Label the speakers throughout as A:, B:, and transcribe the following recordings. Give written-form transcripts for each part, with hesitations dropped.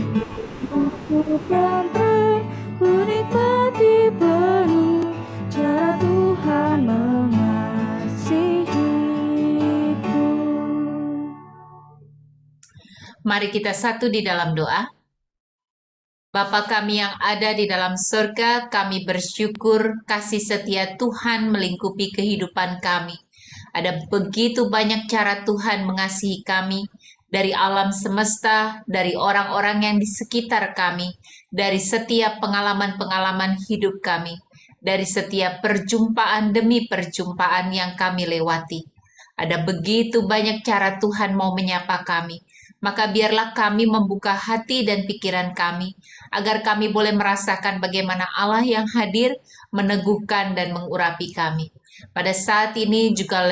A: Ku pelan-pelan ku nikmati penuh cara Tuhan mengasihiku.
B: Mari kita satu di dalam doa. Bapa kami yang ada di dalam surga, kami bersyukur kasih setia Tuhan melingkupi kehidupan kami. Ada begitu banyak cara Tuhan mengasihi kami, dari alam semesta, dari orang-orang yang di sekitar kami, dari setiap pengalaman-pengalaman hidup kami, dari setiap perjumpaan demi perjumpaan yang kami lewati. Ada begitu banyak cara Tuhan mau menyapa kami. Maka biarlah kami membuka hati dan pikiran kami, agar kami boleh merasakan bagaimana Allah yang hadir meneguhkan dan mengurapi kami. Pada saat ini juga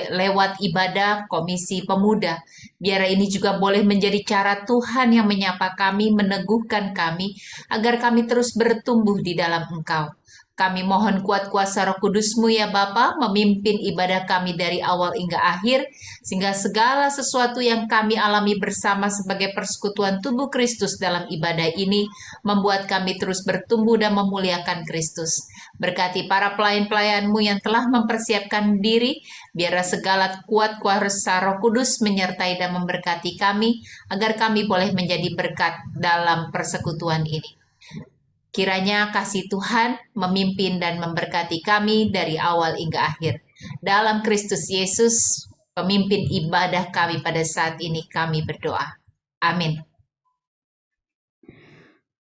B: lewat ibadah Komisi Pemuda, biar ini juga boleh menjadi cara Tuhan yang menyapa kami, meneguhkan kami, agar kami terus bertumbuh di dalam Engkau. Kami mohon kuat kuasa Roh Kudus-Mu ya Bapa, memimpin ibadah kami dari awal hingga akhir, sehingga segala sesuatu yang kami alami bersama sebagai persekutuan tubuh Kristus dalam ibadah ini membuat kami terus bertumbuh dan memuliakan Kristus. Berkati para pelayan-pelayan-Mu yang telah mempersiapkan diri, biarlah segala kuat kuasa Roh Kudus menyertai dan memberkati kami, agar kami boleh menjadi berkat dalam persekutuan ini. Kiranya kasih Tuhan memimpin dan memberkati kami dari awal hingga akhir. Dalam Kristus Yesus, pemimpin ibadah kami pada saat ini, kami berdoa. Amin.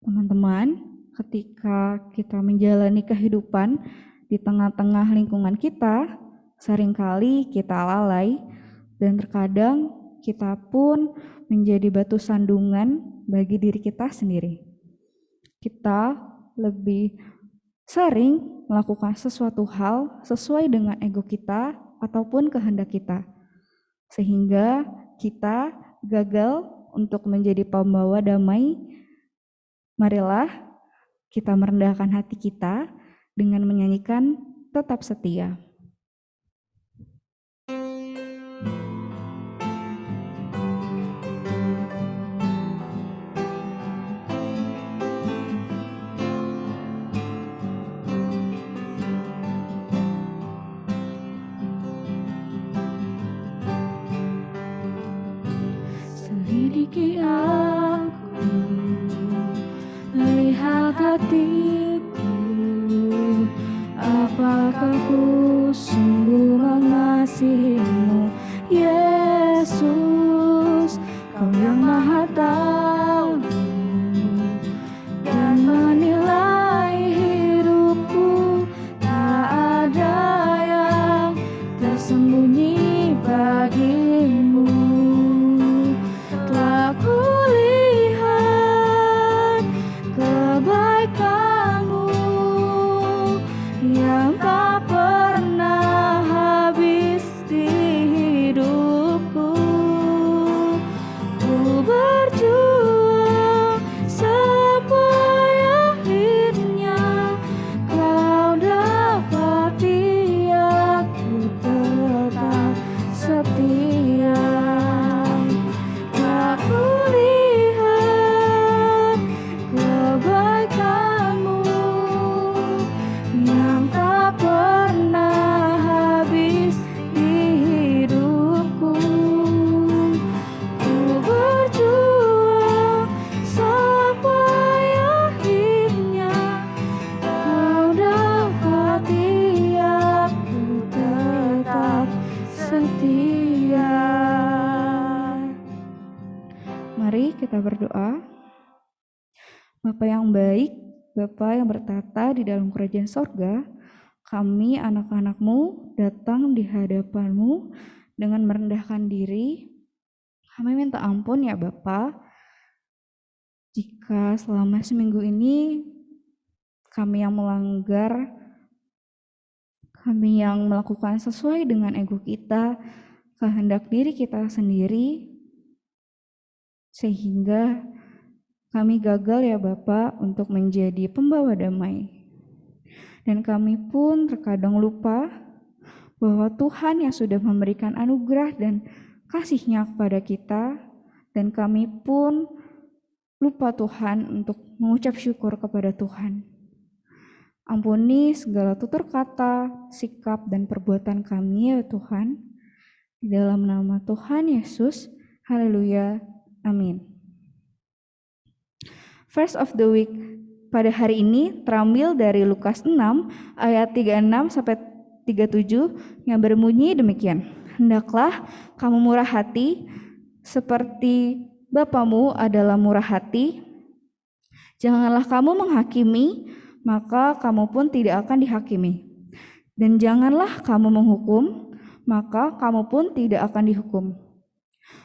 A: Teman-teman, ketika kita menjalani kehidupan di tengah-tengah lingkungan kita, seringkali kita lalai dan terkadang kita pun menjadi batu sandungan bagi diri kita sendiri. Kita lebih sering melakukan sesuatu hal sesuai dengan ego kita ataupun kehendak kita, sehingga kita gagal untuk menjadi pembawa damai. Marilah kita merendahkan hati kita dengan menyanyikan Tetap Setia. Selidiki aku, lihat hatiku, apakah ku sungguh mengasihimu, Yesus, Kau yang Maha Tahu dan menilai hidupku, tak ada yang tersembunyi bagimu. Telah kulihat kebaikanmu yang tak pernah habis di hidupku. Ku berjuang sampai akhirnya Kau dapati aku tetap setia. Tak kulihat kebaikanmu yang tak pernah habis di hidupku. Ku berjuang sampai akhirnya Kau dapati aku tetap setia. Mari kita berdoa. Bapa yang baik, Bapa yang bertata di dalam kerajaan sorga, kami anak-anak-Mu datang di hadapan-Mu dengan merendahkan diri. Kami minta ampun ya Bapa, jika selama seminggu ini kami yang melanggar, kami yang melakukan sesuai dengan ego kita, kehendak diri kita sendiri, sehingga kami gagal ya Bapak untuk menjadi pembawa damai. Dan kami pun terkadang lupa bahwa Tuhan yang sudah memberikan anugerah dan kasih-Nya kepada kita, dan kami pun lupa Tuhan untuk mengucap syukur kepada Tuhan. Ampuni segala tutur kata, sikap, dan perbuatan kami ya Tuhan. Di dalam nama Tuhan Yesus, haleluya, amin. Verse of the week pada hari ini terambil dari Lukas 6 ayat 36 sampai 37 yang berbunyi demikian. Hendaklah kamu murah hati seperti Bapamu adalah murah hati. Janganlah kamu menghakimi, maka kamu pun tidak akan dihakimi. Dan janganlah kamu menghukum, maka kamu pun tidak akan dihukum.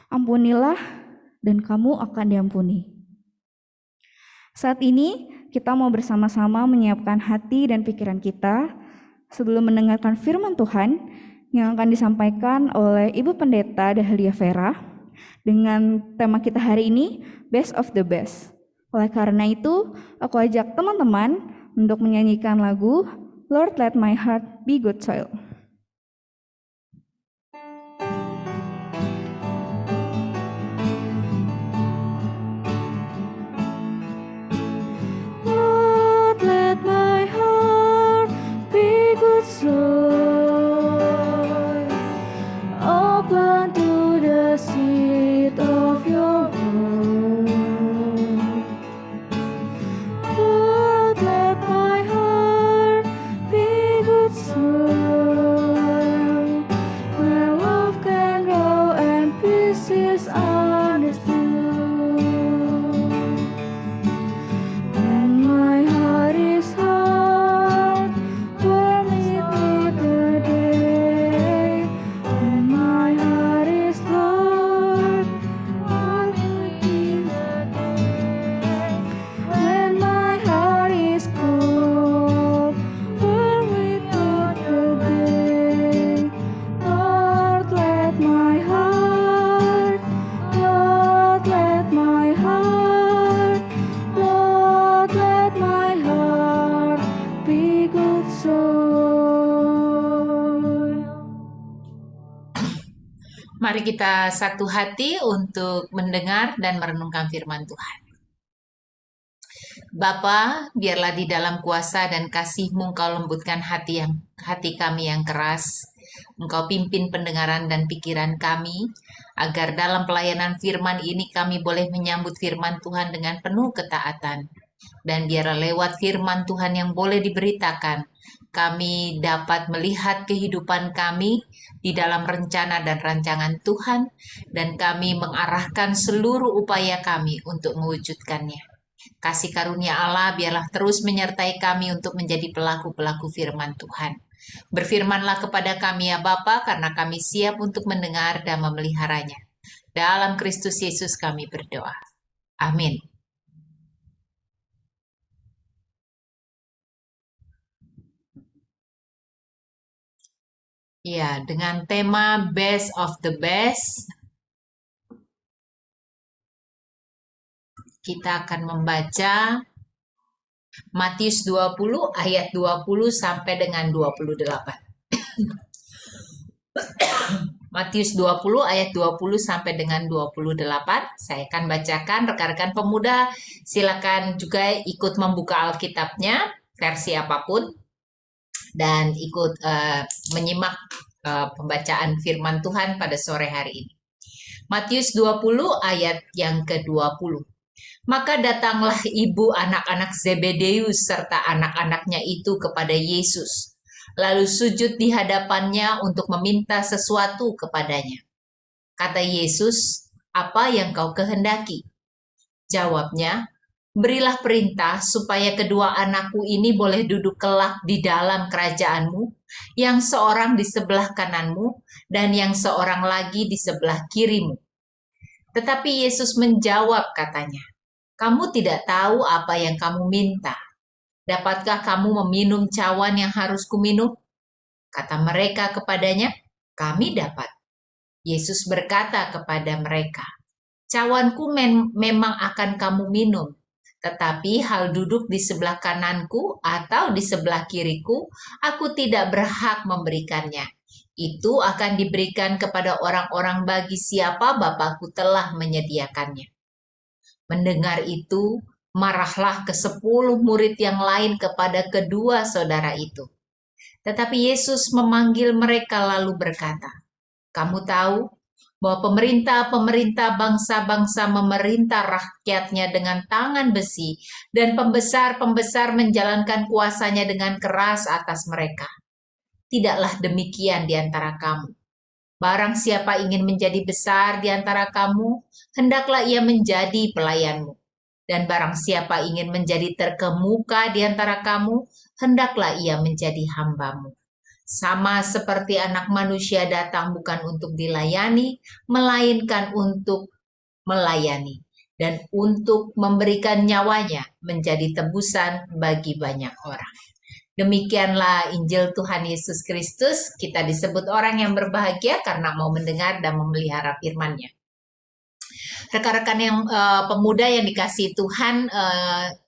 A: Ampunilah dan kamu akan diampuni. Saat ini kita mau bersama-sama menyiapkan hati dan pikiran kita sebelum mendengarkan firman Tuhan yang akan disampaikan oleh Ibu Pendeta Dahlia Vera dengan tema kita hari ini, Best of the Best. Oleh karena itu, aku ajak teman-teman untuk menyanyikan lagu Lord Let My Heart Be Good Soil. Lord, let my heart be good soil, open to the seed of your word. Lord, let my heart be good soil, where love can grow and peace is understood. When my heart is hard, warm it with the day. When my heart is Lord, warm it with the day. When my heart is cold, warm it with the day. Lord, let my heart, Lord, let my heart, Lord, let my heart be good soil.
B: Mari kita satu hati untuk mendengar dan merenungkan firman Tuhan. Bapa, biarlah di dalam kuasa dan kasih-Mu Engkau lembutkan hati kami yang keras. Engkau pimpin pendengaran dan pikiran kami, agar dalam pelayanan firman ini kami boleh menyambut firman Tuhan dengan penuh ketaatan. Dan biarlah lewat firman Tuhan yang boleh diberitakan, kami dapat melihat kehidupan kami di dalam rencana dan rancangan Tuhan, dan kami mengarahkan seluruh upaya kami untuk mewujudkannya. Kasih karunia Allah biarlah terus menyertai kami untuk menjadi pelaku-pelaku firman Tuhan. Berfirmanlah kepada kami ya Bapa, karena kami siap untuk mendengar dan memeliharanya. Dalam Kristus Yesus kami berdoa. Amin. Ya, dengan tema Best of the Best, kita akan membaca Matius 20 ayat 20 sampai dengan 28. Matius 20 ayat 20 sampai dengan 28. Saya akan bacakan, rekan-rekan pemuda silakan juga ikut membuka Alkitabnya, versi apapun, dan ikut menyimak pembacaan firman Tuhan pada sore hari ini. Matius 20 ayat yang ke-20. Maka datanglah ibu anak-anak Zebedeus serta anak-anaknya itu kepada Yesus, lalu sujud di hadapannya untuk meminta sesuatu kepadanya. Kata Yesus, "Apa yang kau kehendaki?" Jawabnya, "Berilah perintah supaya kedua anakku ini boleh duduk kelak di dalam kerajaanmu, yang seorang di sebelah kananmu dan yang seorang lagi di sebelah kirimu." Tetapi Yesus menjawab katanya, "Kamu tidak tahu apa yang kamu minta. Dapatkah kamu meminum cawan yang harus kuminum?" Kata mereka kepadanya, "Kami dapat." Yesus berkata kepada mereka, "Cawanku memang akan kamu minum, tetapi hal duduk di sebelah kananku atau di sebelah kiriku, aku tidak berhak memberikannya. Itu akan diberikan kepada orang-orang bagi siapa Bapakku telah menyediakannya." Mendengar itu, marahlah ke-10 murid yang lain kepada kedua saudara itu. Tetapi Yesus memanggil mereka lalu berkata, "Kamu tahu bahwa pemerintah-pemerintah bangsa-bangsa memerintah rakyatnya dengan tangan besi, dan pembesar-pembesar menjalankan kuasanya dengan keras atas mereka. Tidaklah demikian di antara kamu. Barang siapa ingin menjadi besar di antara kamu, hendaklah ia menjadi pelayanmu. Dan barang siapa ingin menjadi terkemuka di antara kamu, hendaklah ia menjadi hambamu. Sama seperti Anak Manusia datang bukan untuk dilayani, melainkan untuk melayani dan untuk memberikan nyawanya menjadi tebusan bagi banyak orang." Demikianlah Injil Tuhan Yesus Kristus. Kita disebut orang yang berbahagia karena mau mendengar dan memelihara firman-Nya. Rekan-rekan yang pemuda yang dikasihi Tuhan,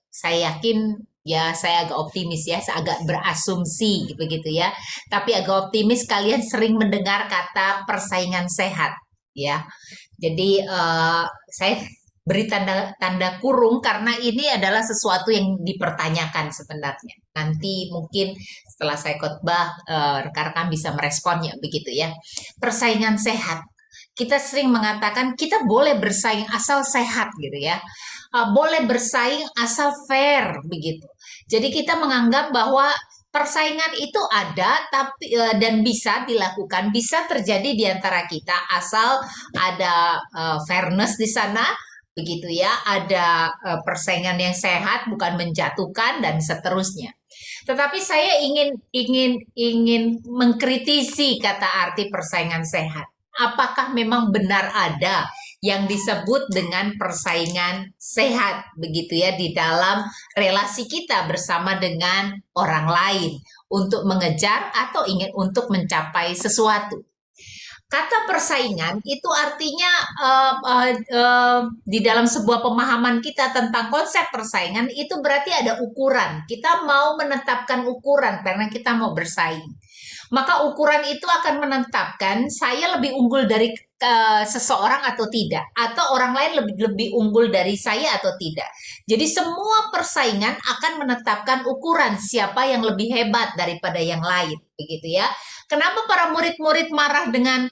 B: saya yakin ya, saya agak optimis ya, saya agak berasumsi begitu ya. Tapi agak optimis kalian sering mendengar kata persaingan sehat ya. Jadi saya beri tanda kurung karena ini adalah sesuatu yang dipertanyakan sebenarnya. Nanti mungkin setelah saya khotbah rekan-rekan bisa meresponnya begitu ya. Persaingan sehat. Kita sering mengatakan kita boleh bersaing asal sehat gitu ya. Boleh bersaing asal fair begitu. Jadi kita menganggap bahwa persaingan itu ada tapi dan bisa dilakukan, bisa terjadi di antara kita asal ada fairness di sana begitu ya, ada persaingan yang sehat, bukan menjatuhkan dan seterusnya. Tetapi saya ingin mengkritisi kata arti persaingan sehat. Apakah memang benar ada yang disebut dengan persaingan sehat begitu ya di dalam relasi kita bersama dengan orang lain untuk mengejar atau ingin untuk mencapai sesuatu? Kata persaingan itu artinya di dalam sebuah pemahaman kita tentang konsep persaingan itu berarti ada ukuran. Kita mau menetapkan ukuran karena kita mau bersaing. Maka ukuran itu akan menetapkan saya lebih unggul dari seseorang atau tidak, atau orang lain lebih unggul dari saya atau tidak. Jadi semua persaingan akan menetapkan ukuran siapa yang lebih hebat daripada yang lain, begitu ya. Kenapa para murid-murid marah dengan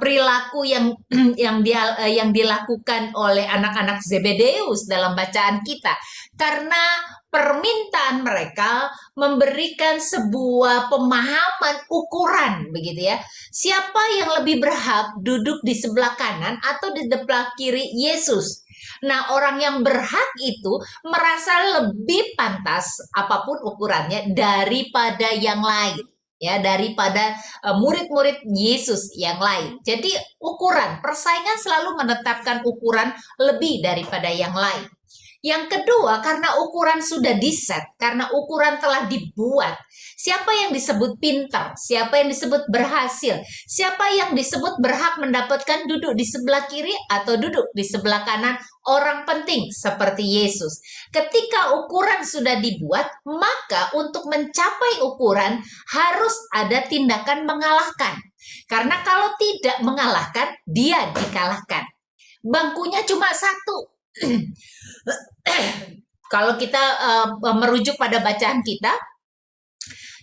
B: perilaku yang yang dilakukan oleh anak-anak Zebedeus dalam bacaan kita? Karena permintaan mereka memberikan sebuah pemahaman ukuran begitu ya. Siapa yang lebih berhak duduk di sebelah kanan atau di sebelah kiri Yesus? Nah, orang yang berhak itu merasa lebih pantas apapun ukurannya daripada yang lain ya, daripada murid-murid Yesus yang lain. Jadi ukuran persaingan selalu menetapkan ukuran lebih daripada yang lain. Yang kedua, karena ukuran sudah diset, karena ukuran telah dibuat, siapa yang disebut pintar, siapa yang disebut berhasil, siapa yang disebut berhak mendapatkan duduk di sebelah kiri atau duduk di sebelah kanan orang penting seperti Yesus. Ketika ukuran sudah dibuat, maka untuk mencapai ukuran harus ada tindakan mengalahkan. Karena kalau tidak mengalahkan, dia dikalahkan. Bangkunya cuma satu. Kalau kita merujuk pada bacaan kita,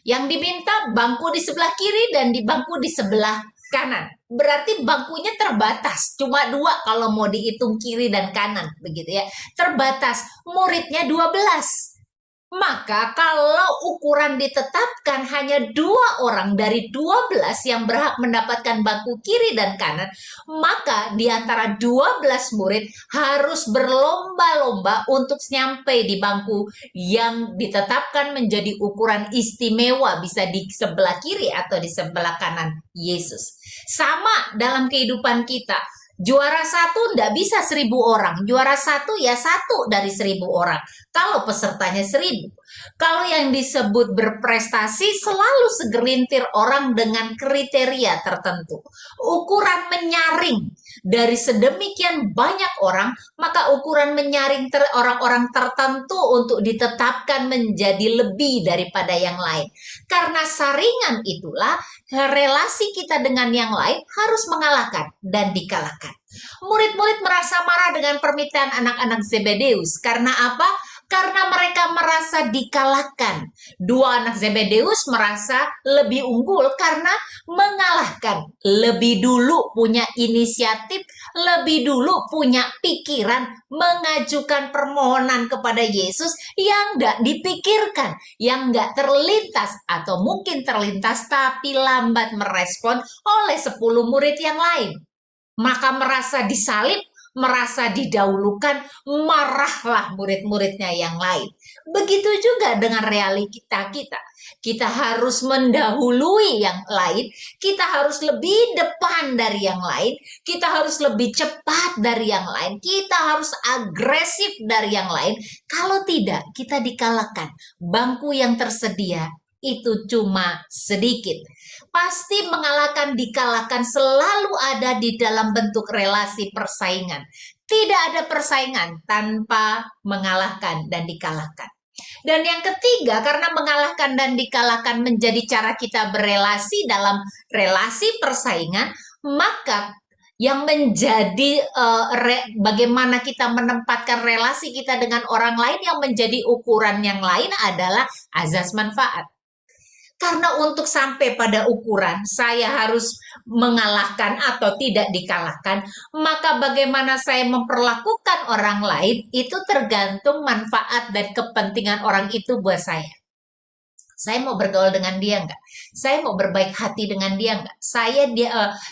B: yang diminta bangku di sebelah kiri dan di bangku di sebelah kanan. Berarti bangkunya terbatas, cuma 2 kalau mau dihitung kiri dan kanan, begitu ya. Terbatas, muridnya 12. Maka kalau ukuran ditetapkan hanya 2 orang dari 12 yang berhak mendapatkan bangku kiri dan kanan, maka di antara 12 murid harus berlomba-lomba untuk nyampe di bangku yang ditetapkan menjadi ukuran istimewa, bisa di sebelah kiri atau di sebelah kanan Yesus. Sama dalam kehidupan kita. Juara 1 nggak bisa 1.000 orang. Juara 1 ya 1 dari 1.000 orang. Kalau pesertanya 1.000. Kalau yang disebut berprestasi selalu segelintir orang dengan kriteria tertentu. Ukuran menyaring dari sedemikian banyak orang, maka ukuran menyaring orang-orang tertentu untuk ditetapkan menjadi lebih daripada yang lain. Karena saringan itulah relasi kita dengan yang lain harus mengalahkan dan dikalahkan. Murid-murid merasa marah dengan permintaan anak-anak Zebedeus. Karena apa? Karena mereka merasa dikalahkan. Dua anak Zebedeus merasa lebih unggul karena mengalahkan. Lebih dulu punya inisiatif, lebih dulu punya pikiran mengajukan permohonan kepada Yesus yang nggak dipikirkan, yang nggak terlintas atau mungkin terlintas tapi lambat merespon oleh 10 murid yang lain. Maka merasa disalib, merasa didahulukan, marahlah murid-muridnya yang lain. Begitu juga dengan realita kita. Kita harus mendahului yang lain, kita harus lebih depan dari yang lain, kita harus lebih cepat dari yang lain, kita harus agresif dari yang lain. Kalau tidak, kita dikalahkan. Bangku yang tersedia itu cuma sedikit. Pasti mengalahkan, dikalahkan selalu ada di dalam bentuk relasi persaingan. Tidak ada persaingan tanpa mengalahkan dan dikalahkan. Dan yang ketiga, karena mengalahkan dan dikalahkan menjadi cara kita berelasi dalam relasi persaingan, maka yang menjadi bagaimana kita menempatkan relasi kita dengan orang lain, yang menjadi ukuran yang lain adalah azas manfaat. Karena untuk sampai pada ukuran saya harus mengalahkan atau tidak dikalahkan, maka bagaimana saya memperlakukan orang lain itu tergantung manfaat dan kepentingan orang itu buat saya. Saya mau bergaul dengan dia nggak? Saya mau berbaik hati dengan dia nggak?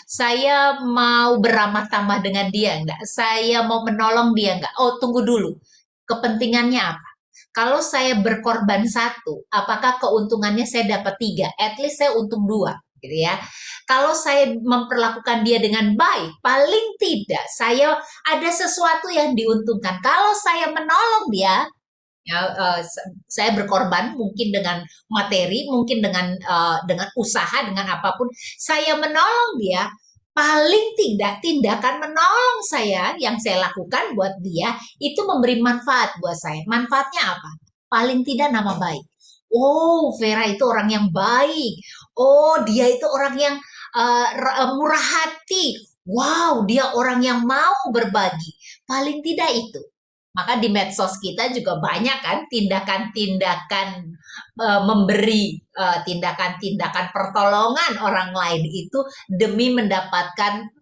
B: Saya mau beramah tamah dengan dia nggak? Saya mau menolong dia nggak? Oh, tunggu dulu. Kepentingannya apa? Kalau saya berkorban satu, apakah keuntungannya saya dapat tiga? At least saya untung dua, gitu ya. Kalau saya memperlakukan dia dengan baik, paling tidak saya ada sesuatu yang diuntungkan. Kalau saya menolong dia, ya, saya berkorban mungkin dengan materi, mungkin dengan usaha, dengan apapun, saya menolong dia. Paling tidak tindakan menolong saya yang saya lakukan buat dia itu memberi manfaat buat saya. Manfaatnya apa? Paling tidak nama baik. Oh, Vera itu orang yang baik. Oh, dia itu orang yang murah hati. Wow, dia orang yang mau berbagi. Paling tidak itu. Maka di medsos kita juga banyak kan tindakan-tindakan memberi, tindakan-tindakan pertolongan orang lain itu demi mendapatkan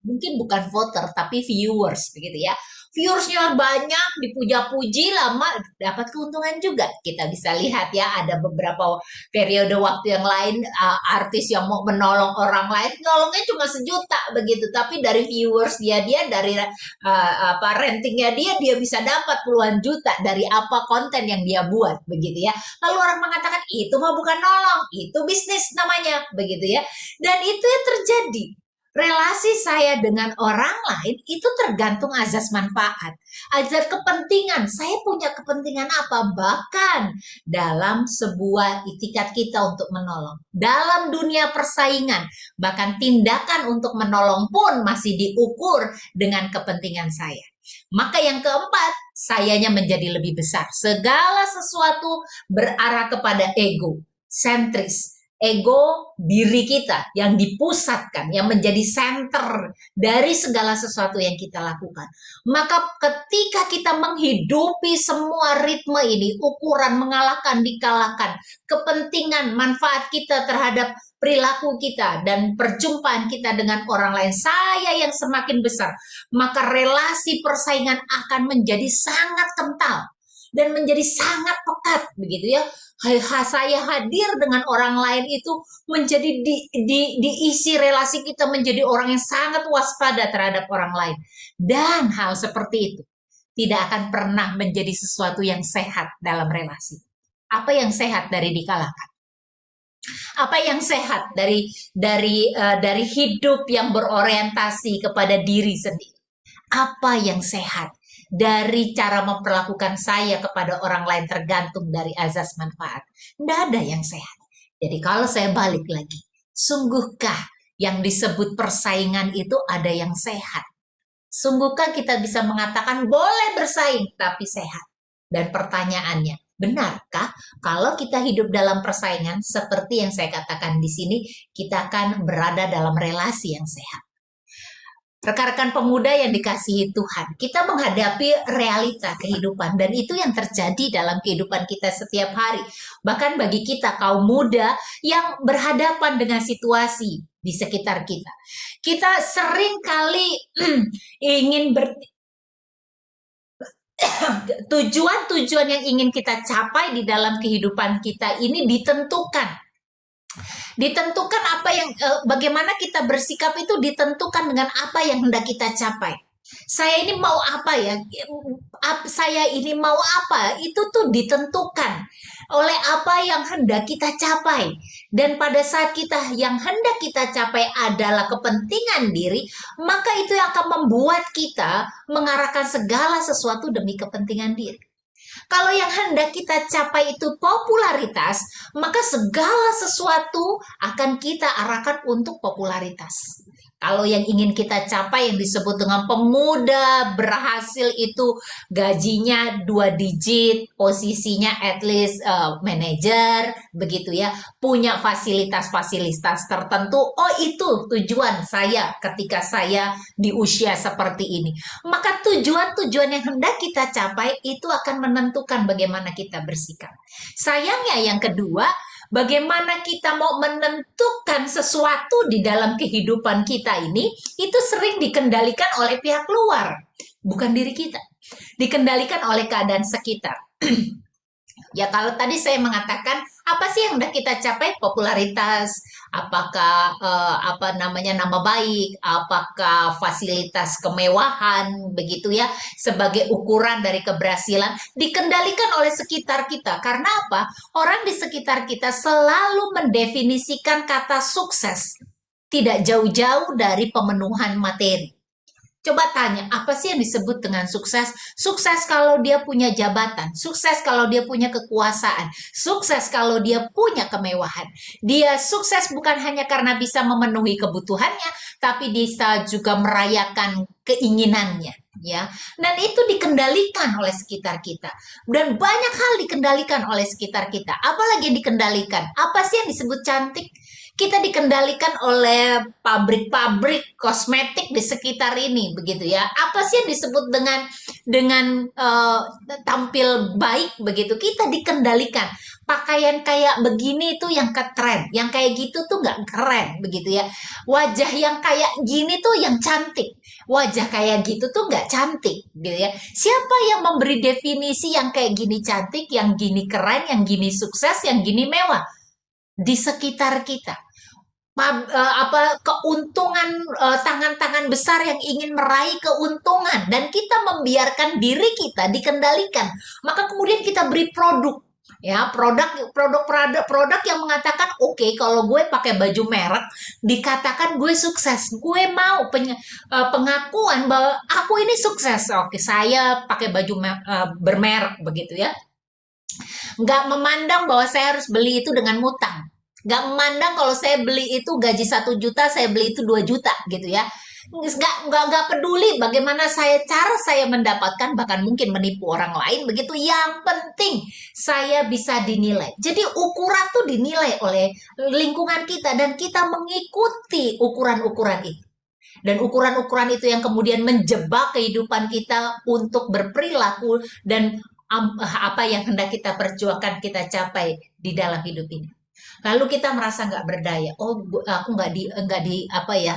B: mungkin bukan voter tapi viewers begitu ya. Viewersnya banyak, dipuja-puji, lama dapat keuntungan juga. Kita bisa lihat ya, ada beberapa periode waktu yang lain artis yang mau menolong orang lain, nolongnya cuma 1 juta begitu, tapi dari viewers dia dari apa ratingnya dia bisa dapat puluhan juta dari apa konten yang dia buat begitu ya. Lalu orang mengatakan itu mah bukan nolong, itu bisnis namanya begitu ya. Dan itu yang terjadi. Relasi saya dengan orang lain itu tergantung azas manfaat, azas kepentingan. Saya punya kepentingan apa? Bahkan dalam sebuah itikat kita untuk menolong. Dalam dunia persaingan, bahkan tindakan untuk menolong pun masih diukur dengan kepentingan saya. Maka yang keempat, sayanya menjadi lebih besar. Segala sesuatu berarah kepada ego, sentris, ego diri kita yang dipusatkan, yang menjadi center dari segala sesuatu yang kita lakukan. Maka ketika kita menghidupi semua ritme ini, ukuran mengalahkan, dikalahkan, kepentingan, manfaat kita terhadap perilaku kita dan perjumpaan kita dengan orang lain, saya yang semakin besar, maka relasi persaingan akan menjadi sangat kental dan menjadi sangat pekat begitu ya. Saya hadir dengan orang lain itu menjadi diisi relasi kita menjadi orang yang sangat waspada terhadap orang lain. Dan hal seperti itu tidak akan pernah menjadi sesuatu yang sehat dalam relasi. Apa yang sehat dari dikalahkan? Apa yang sehat dari hidup yang berorientasi kepada diri sendiri? Apa yang sehat dari cara memperlakukan saya kepada orang lain tergantung dari azas manfaat? Tidak ada yang sehat. Jadi kalau saya balik lagi, sungguhkah yang disebut persaingan itu ada yang sehat? Sungguhkah kita bisa mengatakan boleh bersaing tapi sehat? Dan pertanyaannya, benarkah kalau kita hidup dalam persaingan seperti yang saya katakan di sini, kita akan berada dalam relasi yang sehat? Rekan-rekan pemuda yang dikasihi Tuhan, kita menghadapi realita kehidupan dan itu yang terjadi dalam kehidupan kita setiap hari. Bahkan bagi kita kaum muda yang berhadapan dengan situasi di sekitar kita. Kita sering kali ingin tujuan-tujuan yang ingin kita capai di dalam kehidupan kita ini ditentukan apa yang bagaimana kita bersikap itu ditentukan dengan apa yang hendak kita capai. Saya ini mau apa ya? Saya ini mau apa? Itu tuh ditentukan oleh apa yang hendak kita capai. Dan pada saat kita yang hendak kita capai adalah kepentingan diri, maka itu yang akan membuat kita mengarahkan segala sesuatu demi kepentingan diri. Kalau yang hendak kita capai itu popularitas, maka segala sesuatu akan kita arahkan untuk popularitas. Kalau yang ingin kita capai yang disebut dengan pemuda berhasil itu gajinya 2 digit, posisinya at least manager, begitu ya, punya fasilitas-fasilitas tertentu. Oh itu tujuan saya ketika saya di usia seperti ini. Maka tujuan-tujuan yang hendak kita capai itu akan menentukan bagaimana kita bersikap. Sayangnya yang kedua, bagaimana kita mau menentukan sesuatu di dalam kehidupan kita ini, itu sering dikendalikan oleh pihak luar, bukan diri kita. Dikendalikan oleh keadaan sekitar. Ya kalau tadi saya mengatakan apa sih yang udah kita capai, popularitas, apakah apa namanya nama baik, apakah fasilitas kemewahan begitu ya sebagai ukuran dari keberhasilan dikendalikan oleh sekitar kita. Karena apa? Orang di sekitar kita selalu mendefinisikan kata sukses tidak jauh-jauh dari pemenuhan materi. Coba tanya, apa sih yang disebut dengan sukses? Sukses kalau dia punya jabatan, sukses kalau dia punya kekuasaan, sukses kalau dia punya kemewahan. Dia sukses bukan hanya karena bisa memenuhi kebutuhannya, tapi bisa juga merayakan keinginannya, ya. Dan itu dikendalikan oleh sekitar kita. Dan banyak hal dikendalikan oleh sekitar kita. Apalagi yang dikendalikan? Apa sih yang disebut cantik? Kita dikendalikan oleh pabrik-pabrik kosmetik di sekitar ini begitu ya. Apa sih yang disebut dengan tampil baik begitu? Kita dikendalikan. Pakaian kayak begini itu yang keren, yang kayak gitu tuh nggak keren begitu ya. Wajah yang kayak gini tuh yang cantik, wajah kayak gitu tuh nggak cantik gitu ya. Siapa yang memberi definisi yang kayak gini cantik, yang gini keren, yang gini sukses, yang gini mewah? Di sekitar kita apa keuntungan tangan-tangan besar yang ingin meraih keuntungan dan kita membiarkan diri kita dikendalikan, maka kemudian kita beri produk ya produk yang mengatakan oke, kalau gue pakai baju merek dikatakan gue sukses, gue mau pengakuan bahwa aku ini sukses. Oke, saya pakai baju bermerek begitu ya, nggak memandang bahwa saya harus beli itu dengan mutang, nggak memandang kalau saya beli itu gaji 1 juta, saya beli itu 2 juta gitu ya. Nggak peduli bagaimana cara saya mendapatkan, bahkan mungkin menipu orang lain begitu. Yang penting saya bisa dinilai. Jadi ukuran tuh dinilai oleh lingkungan kita dan kita mengikuti ukuran-ukuran itu. Dan ukuran-ukuran itu yang kemudian menjebak kehidupan kita untuk berperilaku dan apa yang hendak kita perjuangkan, kita capai di dalam hidup ini. Lalu kita merasa nggak berdaya. Oh, aku nggak di apa ya?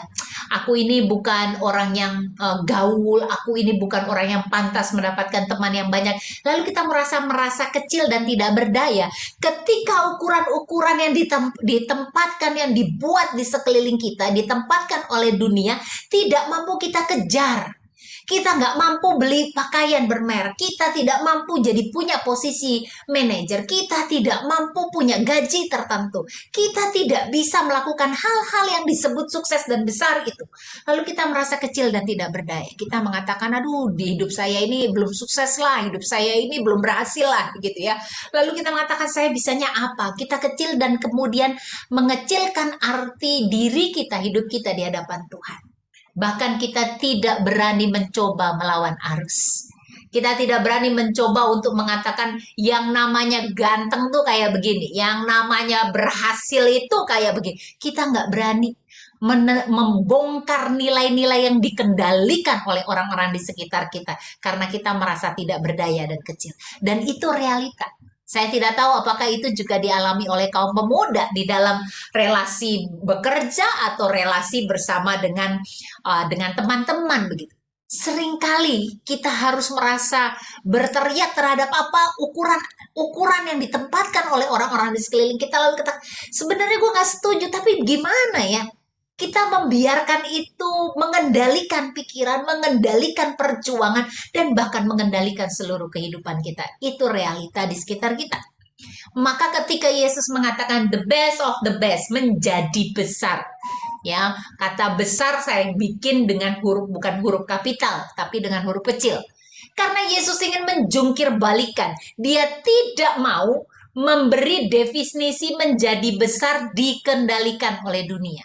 B: Aku ini bukan orang yang gaul. Aku ini bukan orang yang pantas mendapatkan teman yang banyak. Lalu kita merasa kecil dan tidak berdaya. Ketika ukuran-ukuran yang ditempatkan, yang dibuat di sekeliling kita, ditempatkan oleh dunia, tidak mampu kita kejar. Kita nggak mampu beli pakaian bermerek, kita tidak mampu jadi punya posisi manajer, kita tidak mampu punya gaji tertentu, kita tidak bisa melakukan hal-hal yang disebut sukses dan besar itu. Lalu kita merasa kecil dan tidak berdaya. Kita mengatakan, aduh, di hidup saya ini belum sukses lah, hidup saya ini belum berhasil lah, gitu ya. Lalu kita mengatakan, saya bisanya apa? Kita kecil dan kemudian mengecilkan arti diri kita, hidup kita di hadapan Tuhan. Bahkan kita tidak berani mencoba melawan arus. Kita tidak berani mencoba untuk mengatakan yang namanya ganteng tuh kayak begini, yang namanya berhasil itu kayak begini. Kita nggak berani. membongkar nilai-nilai yang dikendalikan oleh orang-orang di sekitar kita karena kita merasa tidak berdaya dan kecil. Dan itu realita. Saya tidak tahu apakah itu juga dialami oleh kaum pemuda di dalam relasi bekerja atau relasi bersama dengan teman-teman begitu. Seringkali kita harus merasa berteriak terhadap apa ukuran yang ditempatkan oleh orang-orang di sekeliling kita, lalu kita sebenarnya gue nggak setuju, tapi gimana ya, kita membiarkan itu mengendalikan pikiran, mengendalikan perjuangan, dan bahkan mengendalikan seluruh kehidupan kita. Itu realita di sekitar kita. Maka ketika Yesus mengatakan the best of the best, menjadi besar, ya, kata besar saya bikin dengan huruf, bukan huruf kapital tapi dengan huruf kecil, karena Yesus ingin menjungkir balikan. Dia tidak mau memberi definisi menjadi besar dikendalikan oleh dunia.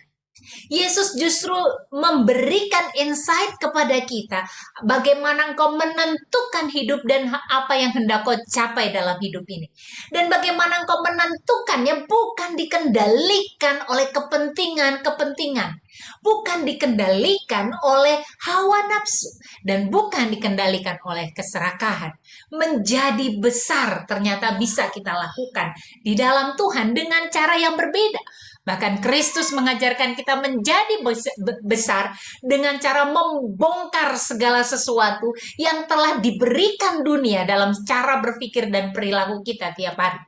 B: Yesus justru memberikan insight kepada kita bagaimana engkau menentukan hidup dan apa yang hendak kau capai dalam hidup ini. Dan bagaimana engkau menentukannya bukan dikendalikan oleh kepentingan-kepentingan, bukan dikendalikan oleh hawa nafsu, dan bukan dikendalikan oleh keserakahan. Menjadi besar ternyata bisa kita lakukan di dalam Tuhan dengan cara yang berbeda. Bahkan Kristus mengajarkan kita menjadi besar dengan cara membongkar segala sesuatu yang telah diberikan dunia dalam cara berpikir dan perilaku kita tiap hari.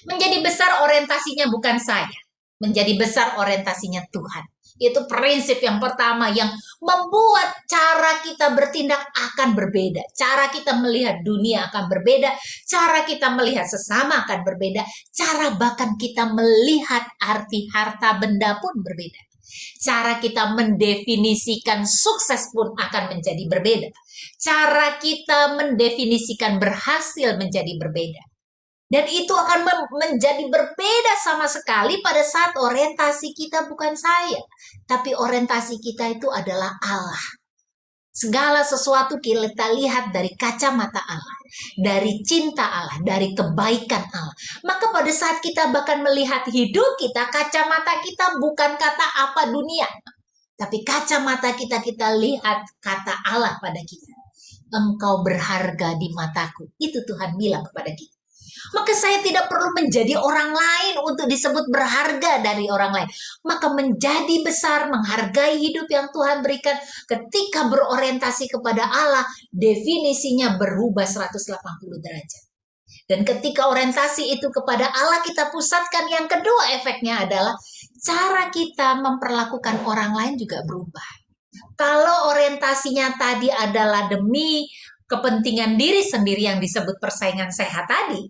B: Menjadi besar orientasinya bukan saya, menjadi besar orientasinya Tuhan. Itu prinsip yang pertama yang membuat cara kita bertindak akan berbeda. Cara kita melihat dunia akan berbeda. Cara kita melihat sesama akan berbeda. Cara bahkan kita melihat arti harta benda pun berbeda. Cara kita mendefinisikan sukses pun akan menjadi berbeda. Cara kita mendefinisikan berhasil menjadi berbeda. Dan itu akan menjadi berbeda sama sekali pada saat orientasi kita bukan saya, tapi orientasi kita itu adalah Allah. Segala sesuatu kita lihat dari kacamata Allah, dari cinta Allah, dari kebaikan Allah. Maka pada saat kita bahkan melihat hidup kita, kacamata kita bukan kata apa dunia, tapi kacamata kita lihat kata Allah pada kita. Engkau berharga di mataku. Itu Tuhan bilang kepada kita. Maka saya tidak perlu menjadi orang lain untuk disebut berharga dari orang lain. Maka menjadi besar, menghargai hidup yang Tuhan berikan ketika berorientasi kepada Allah, definisinya berubah 180 derajat. Dan ketika orientasi itu kepada Allah kita pusatkan, yang kedua efeknya adalah cara kita memperlakukan orang lain juga berubah. Kalau orientasinya tadi adalah demi kepentingan diri sendiri yang disebut persaingan sehat tadi,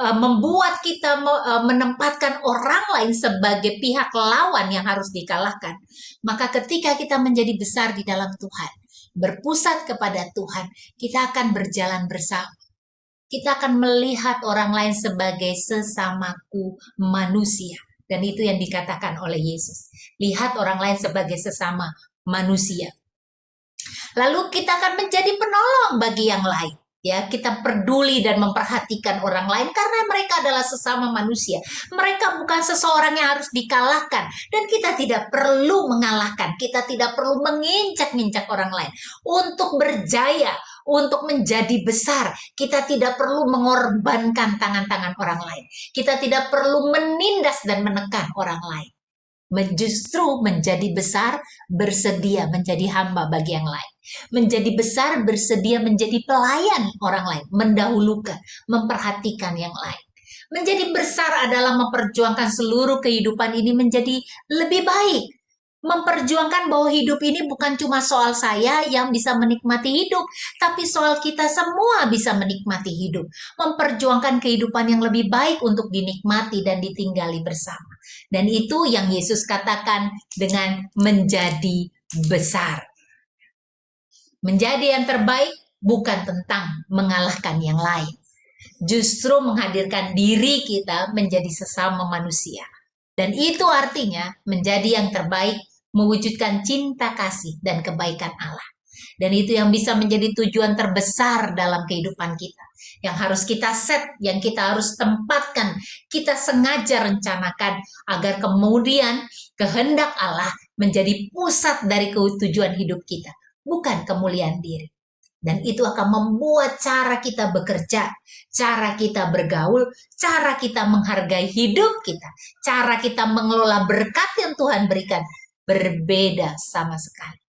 B: membuat kita menempatkan orang lain sebagai pihak lawan yang harus dikalahkan. Maka ketika kita menjadi besar di dalam Tuhan, berpusat kepada Tuhan, kita akan berjalan bersama. Kita akan melihat orang lain sebagai sesamaku manusia. Dan itu yang dikatakan oleh Yesus. Lihat orang lain sebagai sesama manusia. Lalu kita akan menjadi penolong bagi yang lain. Ya, kita peduli dan memperhatikan orang lain karena mereka adalah sesama manusia. Mereka bukan seseorang yang harus dikalahkan, dan kita tidak perlu mengalahkan. Kita tidak perlu menginjak-injak orang lain untuk berjaya, untuk menjadi besar. Kita tidak perlu mengorbankan tangan-tangan orang lain. Kita tidak perlu menindas dan menekan orang lain. Justru menjadi besar, bersedia menjadi hamba bagi yang lain. Menjadi besar, bersedia menjadi pelayan orang lain, mendahulukan, memperhatikan yang lain. Menjadi besar adalah memperjuangkan seluruh kehidupan ini menjadi lebih baik. Memperjuangkan bahwa hidup ini bukan cuma soal saya yang bisa menikmati hidup, tapi soal kita semua bisa menikmati hidup. Memperjuangkan kehidupan yang lebih baik untuk dinikmati dan ditinggali bersama. Dan itu yang Yesus katakan dengan menjadi besar. Menjadi yang terbaik bukan tentang mengalahkan yang lain. Justru menghadirkan diri kita menjadi sesama manusia. Dan itu artinya menjadi yang terbaik, mewujudkan cinta kasih dan kebaikan Allah. Dan itu yang bisa menjadi tujuan terbesar dalam kehidupan kita. Yang harus kita set, yang kita harus tempatkan, kita sengaja rencanakan agar kemudian kehendak Allah menjadi pusat dari tujuan hidup kita, bukan kemuliaan diri. Dan itu akan membuat cara kita bekerja, cara kita bergaul, cara kita menghargai hidup kita, cara kita mengelola berkat yang Tuhan berikan berbeda sama sekali.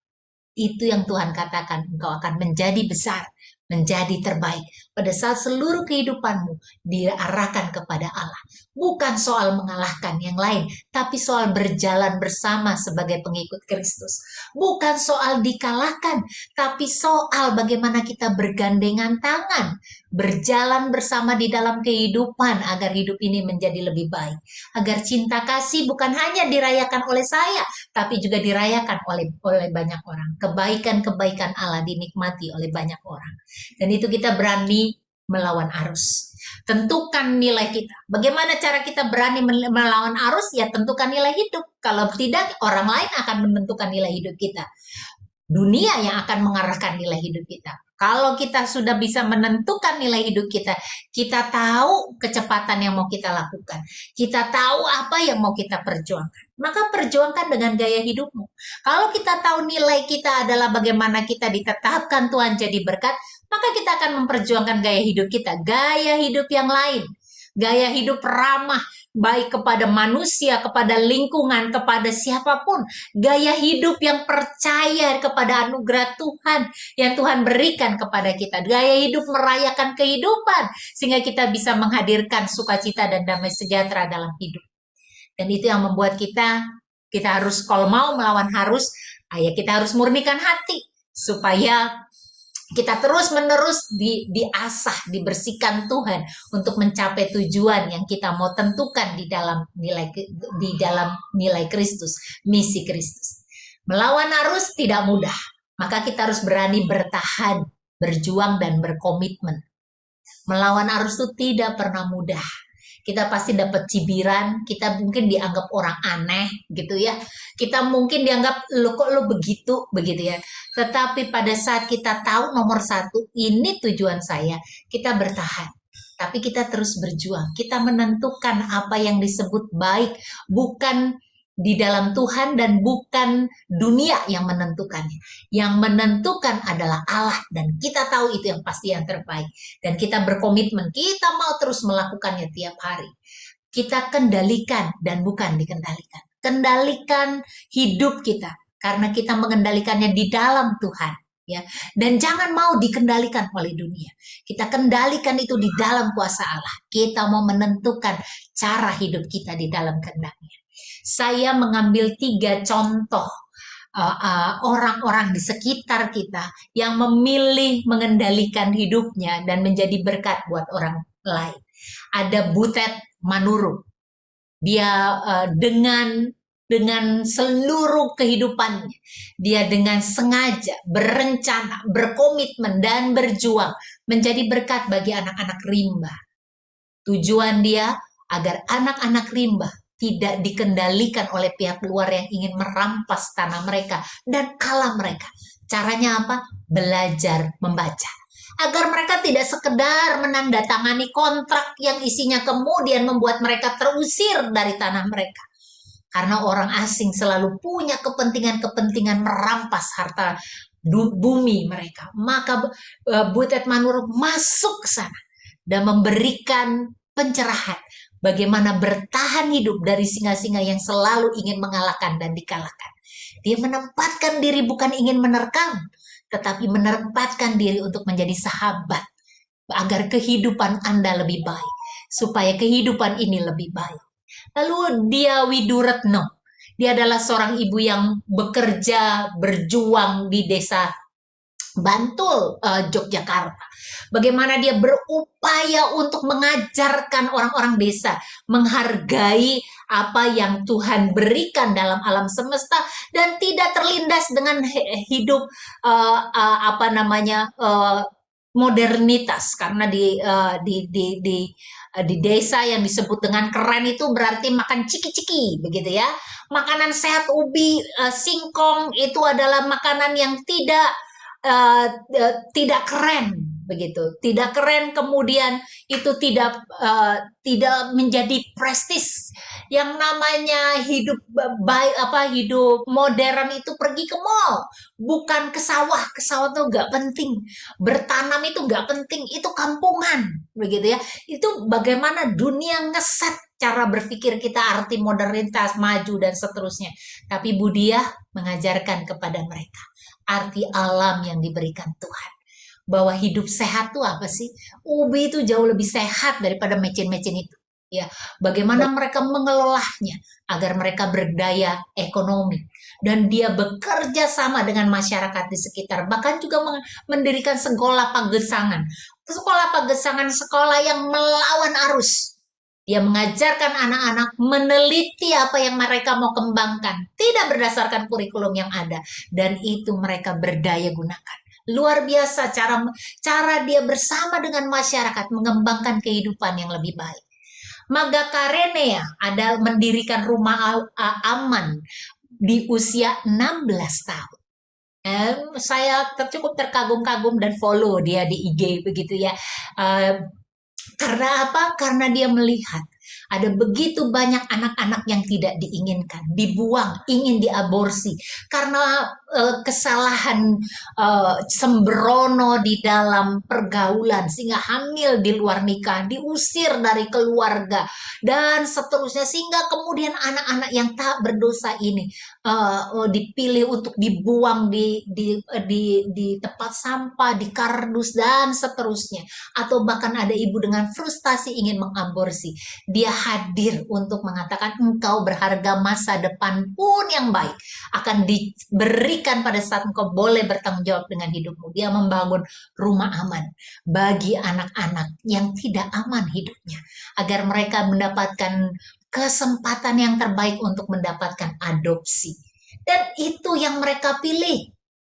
B: Itu yang Tuhan katakan, engkau akan menjadi besar, menjadi terbaik pada saat seluruh kehidupanmu diarahkan kepada Allah. Bukan soal mengalahkan yang lain, tapi soal berjalan bersama sebagai pengikut Kristus. Bukan soal dikalahkan, tapi soal bagaimana kita bergandengan tangan, berjalan bersama di dalam kehidupan agar hidup ini menjadi lebih baik. Agar cinta kasih bukan hanya dirayakan oleh saya, tapi juga dirayakan oleh banyak orang. Kebaikan-kebaikan Allah dinikmati oleh banyak orang. Dan itu kita berani melawan arus. Tentukan nilai kita. Bagaimana cara kita berani melawan arus? Ya tentukan nilai hidup. Kalau tidak, orang lain akan menentukan nilai hidup kita. Dunia yang akan mengarahkan nilai hidup kita. Kalau kita sudah bisa menentukan nilai hidup kita, kita tahu kecepatan yang mau kita lakukan, kita tahu apa yang mau kita perjuangkan, maka perjuangkan dengan gaya hidupmu. Kalau kita tahu nilai kita adalah bagaimana kita ditetapkan Tuhan jadi berkat, maka kita akan memperjuangkan gaya hidup kita, gaya hidup yang lain, gaya hidup ramah, baik kepada manusia, kepada lingkungan, kepada siapapun. Gaya hidup yang percaya kepada anugerah Tuhan yang Tuhan berikan kepada kita. Gaya hidup merayakan kehidupan sehingga kita bisa menghadirkan sukacita dan damai sejahtera dalam hidup. Dan itu yang membuat kita harus, kalau mau melawan harus, ya kita harus murnikan hati supaya kita terus-menerus diasah, dibersihkan Tuhan untuk mencapai tujuan yang kita mau tentukan di dalam nilai Kristus, misi Kristus. Melawan arus tidak mudah, maka kita harus berani bertahan, berjuang dan berkomitmen. Melawan arus itu tidak pernah mudah. Kita pasti dapat cibiran, kita mungkin dianggap orang aneh gitu ya. Kita mungkin dianggap lo kok lo begitu ya. Tetapi pada saat kita tahu nomor satu, ini tujuan saya, kita bertahan. Tapi kita terus berjuang. Kita menentukan apa yang disebut baik, bukan di dalam Tuhan dan bukan dunia yang menentukannya. Yang menentukan adalah Allah dan kita tahu itu yang pasti yang terbaik. Dan kita berkomitmen, kita mau terus melakukannya tiap hari. Kita kendalikan dan bukan dikendalikan. Kendalikan hidup kita karena kita mengendalikannya di dalam Tuhan. Ya, dan jangan mau dikendalikan oleh dunia. Kita kendalikan itu di dalam kuasa Allah. Kita mau menentukan cara hidup kita di dalam kehendaknya. Saya mengambil 3 contoh orang-orang di sekitar kita yang memilih mengendalikan hidupnya dan menjadi berkat buat orang lain. Ada Butet Manurung. Dia dengan seluruh kehidupannya, dia dengan sengaja, berencana, berkomitmen, dan berjuang menjadi berkat bagi anak-anak rimba. Tujuan dia agar anak-anak rimba tidak dikendalikan oleh pihak luar yang ingin merampas tanah mereka dan alam mereka. Caranya apa? Belajar membaca. Agar mereka tidak sekedar menandatangani kontrak yang isinya kemudian membuat mereka terusir dari tanah mereka. Karena orang asing selalu punya kepentingan-kepentingan merampas harta bumi mereka. Maka Butet Manurung masuk ke sana dan memberikan pencerahan bagaimana bertahan hidup dari singa-singa yang selalu ingin mengalahkan dan dikalahkan. Dia menempatkan diri bukan ingin menerkam, tetapi menempatkan diri untuk menjadi sahabat agar kehidupan Anda lebih baik, supaya kehidupan ini lebih baik. Lalu dia Widuretno. Dia adalah seorang ibu yang bekerja, berjuang di desa Bantul, Yogyakarta. Bagaimana dia berupaya untuk mengajarkan orang-orang desa menghargai apa yang Tuhan berikan dalam alam semesta dan tidak terlindas dengan hidup modernitas, karena di desa yang disebut dengan keren itu berarti makan ciki-ciki begitu ya. Makanan sehat, ubi, singkong itu adalah makanan yang tidak tidak keren begitu, tidak keren, kemudian itu tidak menjadi prestis. Yang namanya hidup baik, hidup modern itu pergi ke mall, bukan ke sawah. Ke sawah tuh nggak penting, bertanam itu nggak penting, itu kampungan begitu ya. Itu bagaimana dunia ngeset cara berpikir kita, arti modernitas, maju dan seterusnya. Tapi Budia mengajarkan kepada mereka arti alam yang diberikan Tuhan. Bahwa hidup sehat tuh apa sih? Ubi itu jauh lebih sehat daripada mecin-mecin itu. Ya, bagaimana mereka mengelolanya agar mereka berdaya ekonomi, dan dia bekerja sama dengan masyarakat di sekitar, bahkan juga mendirikan sekolah pagesangan. Sekolah pagesangan, sekolah yang melawan arus. Dia mengajarkan anak-anak meneliti apa yang mereka mau kembangkan, tidak berdasarkan kurikulum yang ada, dan itu mereka berdaya gunakan. Luar biasa cara cara dia bersama dengan masyarakat mengembangkan kehidupan yang lebih baik. Maga Karenea ada mendirikan rumah aman di usia 16 tahun. Saya cukup terkagum-kagum dan follow dia di IG begitu ya. Karena apa? Karena dia melihat ada begitu banyak anak-anak yang tidak diinginkan, dibuang, ingin diaborsi karena kesalahan sembrono di dalam pergaulan, sehingga hamil di luar nikah, diusir dari keluarga dan seterusnya, sehingga kemudian anak-anak yang tak berdosa ini dipilih untuk dibuang di tempat sampah, di kardus dan seterusnya, atau bahkan ada ibu dengan frustasi ingin mengaborsi. Dia hadir untuk mengatakan engkau berharga, masa depan pun yang baik akan diberikan pada saat engkau boleh bertanggung jawab dengan hidupmu. Dia membangun rumah aman bagi anak-anak yang tidak aman hidupnya, agar mereka mendapatkan kesempatan yang terbaik untuk mendapatkan adopsi. Dan itu yang mereka pilih.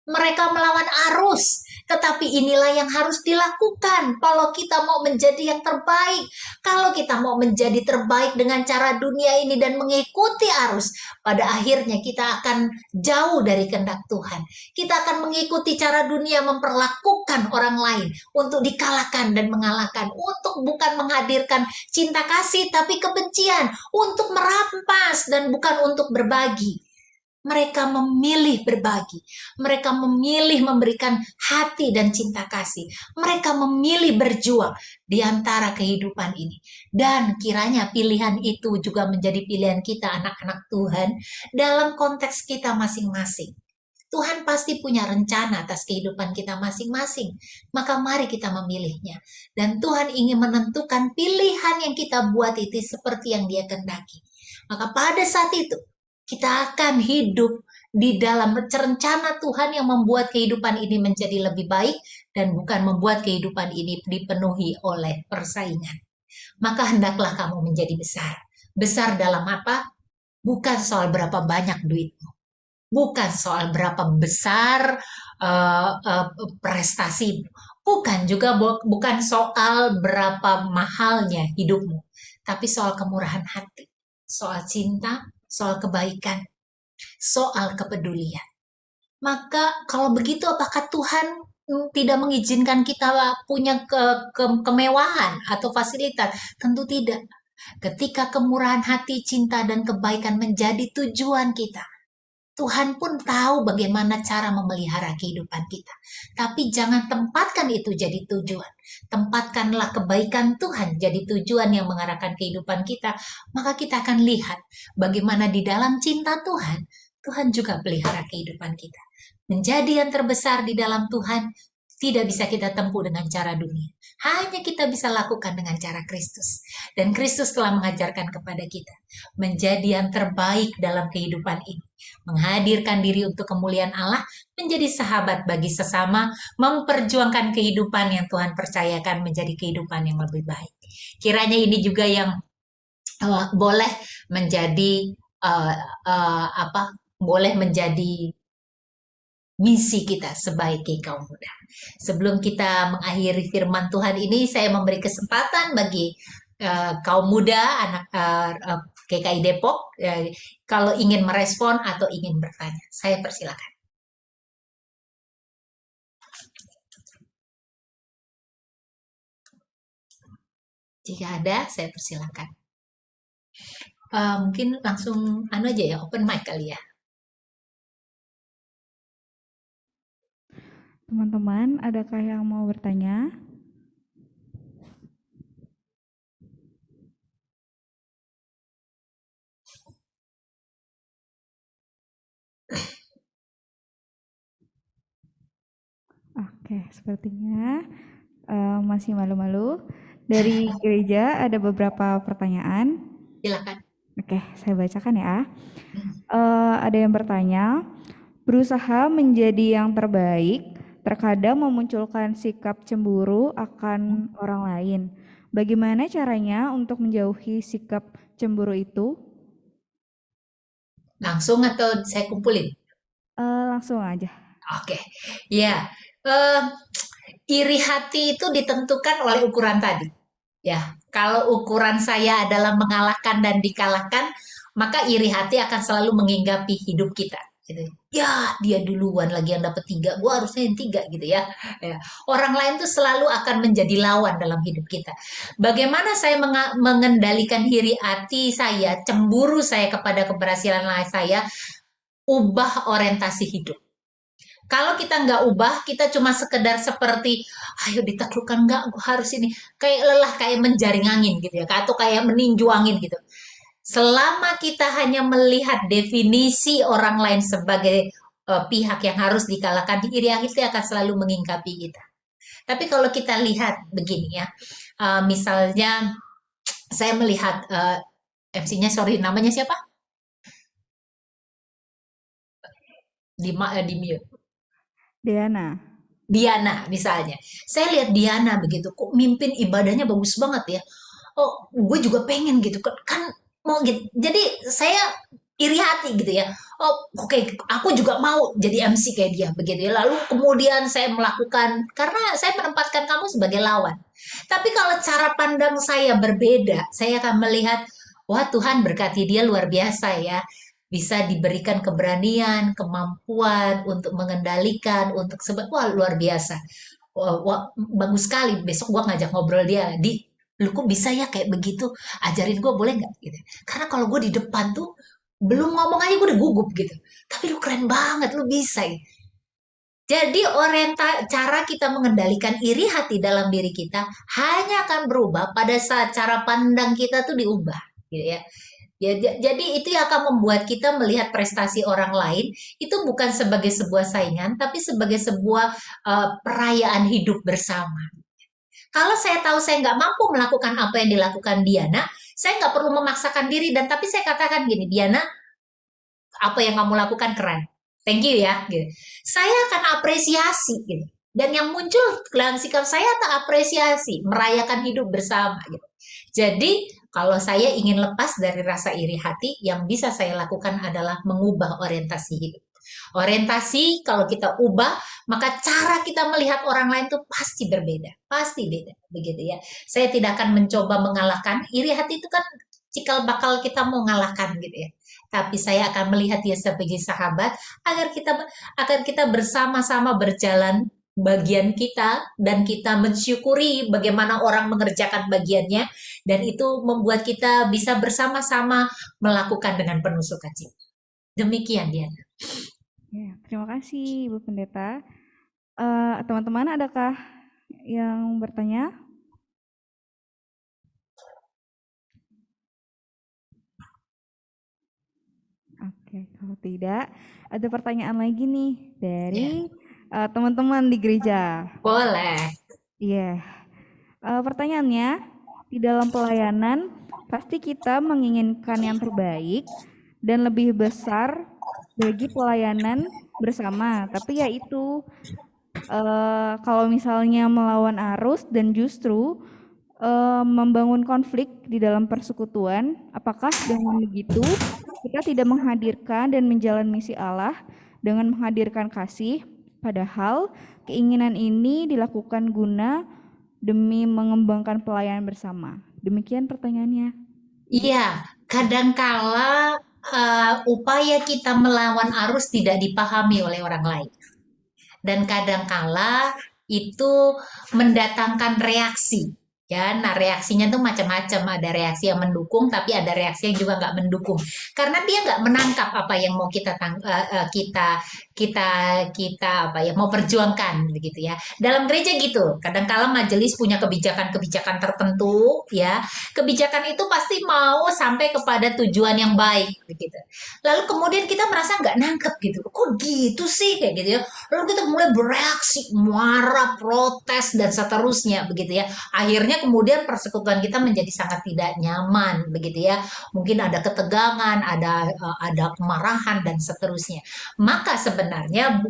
B: Mereka melawan arus, tetapi inilah yang harus dilakukan kalau kita mau menjadi yang terbaik. Kalau kita mau menjadi terbaik dengan cara dunia ini dan mengikuti arus, pada akhirnya kita akan jauh dari kehendak Tuhan. Kita akan mengikuti cara dunia memperlakukan orang lain untuk dikalahkan dan mengalahkan, untuk bukan menghadirkan cinta kasih tapi kebencian, untuk merampas dan bukan untuk berbagi. Mereka memilih berbagi. Mereka memilih memberikan hati dan cinta kasih. Mereka memilih berjuang di antara kehidupan ini. Dan kiranya pilihan itu juga menjadi pilihan kita, anak-anak Tuhan, dalam konteks kita masing-masing. Tuhan pasti punya rencana atas kehidupan kita masing-masing. Maka mari kita memilihnya. Dan Tuhan ingin menentukan pilihan yang kita buat itu seperti yang Dia kehendaki. Maka pada saat itu, kita akan hidup di dalam rencana Tuhan yang membuat kehidupan ini menjadi lebih baik dan bukan membuat kehidupan ini dipenuhi oleh persaingan. Maka hendaklah kamu menjadi besar. Besar dalam apa? Bukan soal berapa banyak duitmu. Bukan soal berapa besar prestasimu. Bukan juga bukan soal berapa mahalnya hidupmu. Tapi soal kemurahan hati. Soal cinta, soal kebaikan, soal kepedulian. Maka kalau begitu apakah Tuhan tidak mengizinkan kita punya kemewahan atau fasilitas? Tentu tidak. Ketika kemurahan hati, cinta, dan kebaikan menjadi tujuan kita, Tuhan pun tahu bagaimana cara memelihara kehidupan kita. Tapi jangan tempatkan itu jadi tujuan. Tempatkanlah kebaikan Tuhan jadi tujuan yang mengarahkan kehidupan kita. Maka kita akan lihat bagaimana di dalam cinta Tuhan, Tuhan juga pelihara kehidupan kita. Menjadi yang terbesar di dalam Tuhan tidak bisa kita tempuh dengan cara dunia. Hanya kita bisa lakukan dengan cara Kristus. Dan Kristus telah mengajarkan kepada kita menjadi yang terbaik dalam kehidupan ini. Menghadirkan diri untuk kemuliaan Allah, menjadi sahabat bagi sesama, memperjuangkan kehidupan yang Tuhan percayakan menjadi kehidupan yang lebih baik. Kiranya ini juga yang boleh menjadi boleh menjadi misi kita sebagai kaum muda. Sebelum kita mengakhiri firman Tuhan ini, saya memberi kesempatan bagi kaum muda, anak GKI Depok, kalau ingin merespon atau ingin bertanya. Saya persilakan. Jika ada, saya persilakan. Mungkin langsung anu aja ya, open mic kali ya.
A: Teman-teman, adakah yang mau bertanya? Oke, sepertinya masih malu-malu. Dari gereja ada beberapa pertanyaan.
B: Silakan.
A: Oke, saya bacakan ya.
B: Hmm.
A: Ada yang bertanya, berusaha menjadi yang terbaik, terkadang memunculkan sikap cemburu akan orang lain. Bagaimana caranya untuk menjauhi sikap cemburu itu?
B: Langsung atau saya kumpulin?
A: Langsung aja.
B: Oke, ya. Eh, iri hati itu ditentukan oleh ukuran tadi. Ya, kalau ukuran saya adalah mengalahkan dan dikalahkan, maka iri hati akan selalu menginggapi hidup kita. Gitu. Ya, dia duluan lagi yang dapat tiga, gua harusnya yang tiga gitu ya. Ya. Orang lain tuh selalu akan menjadi lawan dalam hidup kita. Bagaimana saya mengendalikan iri hati saya, cemburu saya kepada keberhasilan lain saya, ubah orientasi hidup. Kalau kita nggak ubah, kita cuma sekedar seperti, ayo ditaklukkan nggak, gue harus ini. Kayak lelah, kayak menjaring angin gitu ya, atau kayak meninju angin gitu. Selama kita hanya melihat definisi orang lain sebagai pihak yang harus dikalahkan, iri itu akan selalu mengingkapi kita. Tapi kalau kita lihat begini ya, misalnya saya melihat MC-nya, sorry, namanya siapa? Di mute.
A: Diana.
B: Diana misalnya. Saya lihat Diana begitu, kok mimpin ibadahnya bagus banget ya. Oh, gue juga pengen gitu kan, mau gitu. Jadi saya iri hati gitu ya. Oh, oke, aku juga mau jadi MC kayak dia begitu ya. Lalu kemudian saya melakukan karena saya menempatkan kamu sebagai lawan. Tapi kalau cara pandang saya berbeda, saya akan melihat, wah Tuhan berkati dia luar biasa ya, bisa diberikan keberanian, kemampuan untuk mengendalikan, untuk sebab wah luar biasa. Wah, wah, bagus sekali. Besok gua ngajak ngobrol dia di, lu kok bisa ya kayak begitu? Ajarin gua boleh nggak? Gitu. Karena kalau gue di depan tuh belum ngomong aja gue udah gugup gitu. Tapi lu keren banget, lu bisa. Ya. Jadi cara kita mengendalikan iri hati dalam diri kita hanya akan berubah pada saat cara pandang kita tuh diubah, gitu ya. Ya, jadi itu yang akan membuat kita melihat prestasi orang lain itu bukan sebagai sebuah saingan, tapi sebagai sebuah perayaan hidup bersama. Kalau saya tahu saya nggak mampu melakukan apa yang dilakukan Diana, saya nggak perlu memaksakan diri dan tapi saya katakan gini, Diana, apa yang kamu lakukan keren. Thank you ya. Gitu. Saya akan apresiasi. Gitu. Dan yang muncul dalam sikap saya tak apresiasi, merayakan hidup bersama. Gitu. Jadi kalau saya ingin lepas dari rasa iri hati, yang bisa saya lakukan adalah mengubah orientasi hidup. Orientasi kalau kita ubah, maka cara kita melihat orang lain tuh pasti berbeda, pasti beda, begitu ya. Saya tidak akan mencoba mengalahkan. Iri hati itu kan cikal bakal kita mau mengalahkan gitu ya. Tapi saya akan melihat dia sebagai sahabat agar kita bersama-sama berjalan bagian kita dan kita mensyukuri bagaimana orang mengerjakan bagiannya dan itu membuat kita bisa bersama-sama melakukan dengan penuh sukacita. Demikian dia.
A: Ya, terima kasih Ibu Pendeta. Teman-teman, adakah yang bertanya? Oke, kalau tidak, ada pertanyaan lagi nih dari
B: Ya,
A: teman-teman di gereja.
B: boleh.
A: Iya, pertanyaannya, di dalam pelayanan pasti kita menginginkan yang terbaik dan lebih besar bagi pelayanan bersama. Tapi ya itu, kalau misalnya melawan arus dan justru membangun konflik di dalam persekutuan, apakah dengan begitu kita tidak menghadirkan dan menjalani misi Allah dengan menghadirkan kasih, padahal keinginan ini dilakukan guna demi mengembangkan pelayanan bersama. Demikian pertanyaannya, Ibu.
B: Iya, kadangkala upaya kita melawan arus tidak dipahami oleh orang lain. Dan kadangkala itu mendatangkan reaksi. Ya, nah reaksinya tuh macam-macam. Ada reaksi yang mendukung, tapi ada reaksi yang juga nggak mendukung. Karena dia nggak menangkap apa yang mau kita kita apa ya mau perjuangkan begitu ya. Dalam gereja gitu. Kadang-kala majelis punya kebijakan-kebijakan tertentu, ya. Kebijakan itu pasti mau sampai kepada tujuan yang baik, begitu. Lalu kemudian kita merasa nggak nangkep gitu. Kok gitu sih kayak gitu ya. Lalu kita mulai bereaksi, marah, protes dan seterusnya, begitu ya. Akhirnya kemudian persekutuan kita menjadi sangat tidak nyaman, begitu ya. Mungkin ada ketegangan, ada kemarahan dan seterusnya. Maka sebenarnya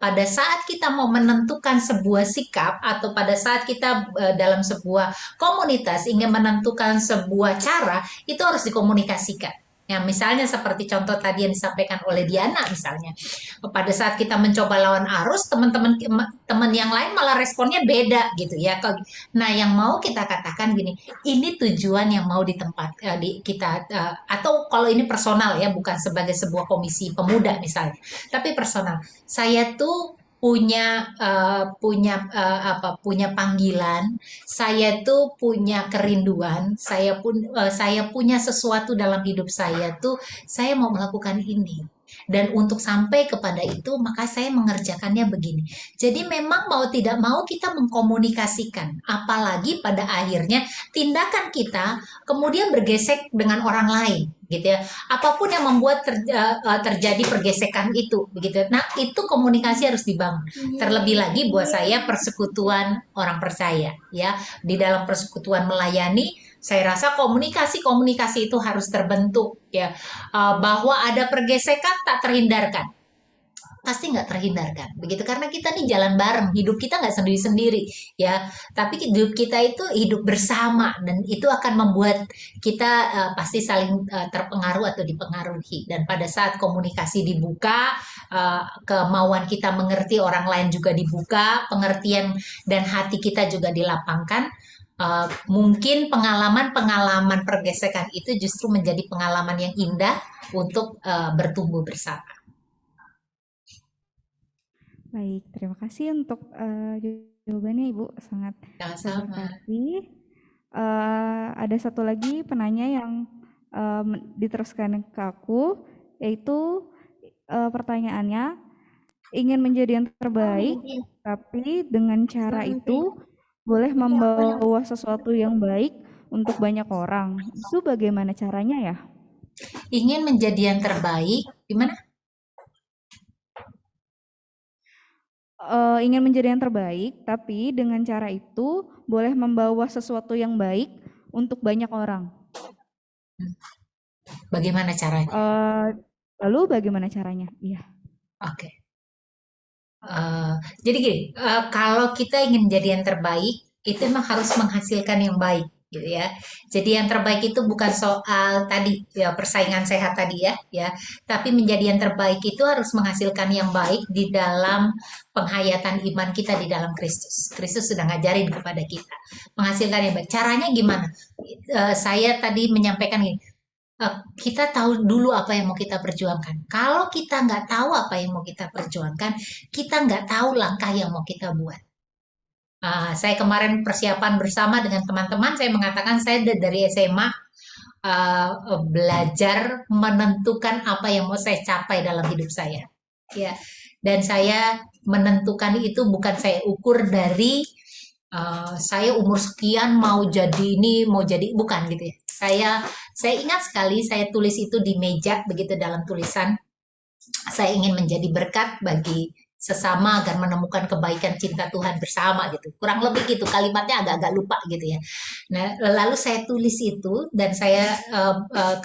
B: pada saat kita mau menentukan sebuah sikap atau pada saat kita dalam sebuah komunitas ingin menentukan sebuah cara, itu harus dikomunikasikan. Ya, misalnya seperti contoh tadi yang disampaikan oleh Diana misalnya. Pada saat kita mencoba lawan arus, teman-teman teman yang lain malah responnya beda gitu ya. Nah, yang mau kita katakan gini, ini tujuan yang mau kita atau kalau ini personal ya, bukan sebagai sebuah komisi pemuda misalnya, tapi personal. Saya tuh punya panggilan, saya tuh punya kerinduan, saya punya sesuatu dalam hidup saya tuh saya mau melakukan ini. Dan untuk sampai kepada itu, maka saya mengerjakannya begini. Jadi memang mau tidak mau kita mengkomunikasikan, apalagi pada akhirnya tindakan kita kemudian bergesek dengan orang lain, gitu ya. Apapun yang membuat terjadi pergesekan itu, begitu. Nah, itu komunikasi harus dibangun. Terlebih lagi buat saya persekutuan orang percaya, ya. Di dalam persekutuan melayani, saya rasa komunikasi-komunikasi itu harus terbentuk, ya. Bahwa ada pergesekan tak terhindarkan, pasti nggak terhindarkan begitu, karena kita nih jalan bareng, hidup kita nggak sendiri-sendiri ya, tapi hidup kita itu hidup bersama dan itu akan membuat kita pasti saling terpengaruh atau dipengaruhi. Dan pada saat komunikasi dibuka, kemauan kita mengerti orang lain juga dibuka, pengertian dan hati kita juga dilapangkan. Mungkin pengalaman-pengalaman pergesekan itu justru menjadi pengalaman yang indah untuk bertumbuh bersama.
A: Baik, terima kasih untuk jawabannya Ibu, sangat
B: Sama-sama.
A: memberkati. Ada satu lagi penanya yang diteruskan ke aku, yaitu pertanyaannya, ingin menjadi yang terbaik, tapi dengan cara itu boleh membawa sesuatu yang baik untuk banyak orang. Itu bagaimana caranya ya?
B: Ingin menjadi yang terbaik, gimana?
A: Ingin menjadi yang terbaik, tapi dengan cara itu boleh membawa sesuatu yang baik untuk banyak orang.
B: Bagaimana caranya?
A: Lalu bagaimana caranya? Iya.
B: Oke. Jadi gini, kalau kita ingin menjadi yang terbaik, itu memang harus menghasilkan yang baik, gitu ya. Jadi yang terbaik itu bukan soal tadi ya persaingan sehat tadi ya, tapi menjadi yang terbaik itu harus menghasilkan yang baik di dalam penghayatan iman kita di dalam Kristus. Kristus sudah ngajarin kepada kita menghasilkan yang baik. Caranya gimana? Saya tadi menyampaikan gini, kita tahu dulu apa yang mau kita perjuangkan. Kalau kita nggak tahu apa yang mau kita perjuangkan, kita nggak tahu langkah yang mau kita buat. Saya kemarin persiapan bersama dengan teman-teman, saya mengatakan saya dari SMA belajar menentukan apa yang mau saya capai dalam hidup saya. Ya, dan saya menentukan itu bukan saya ukur dari saya umur sekian mau jadi ini, mau jadi bukan gitu ya. Saya ingat sekali saya tulis itu di meja begitu dalam tulisan. Saya ingin menjadi berkat bagi sesama agar menemukan kebaikan cinta Tuhan bersama gitu. Kurang lebih gitu kalimatnya, agak-agak lupa gitu ya. Nah, lalu saya tulis itu dan saya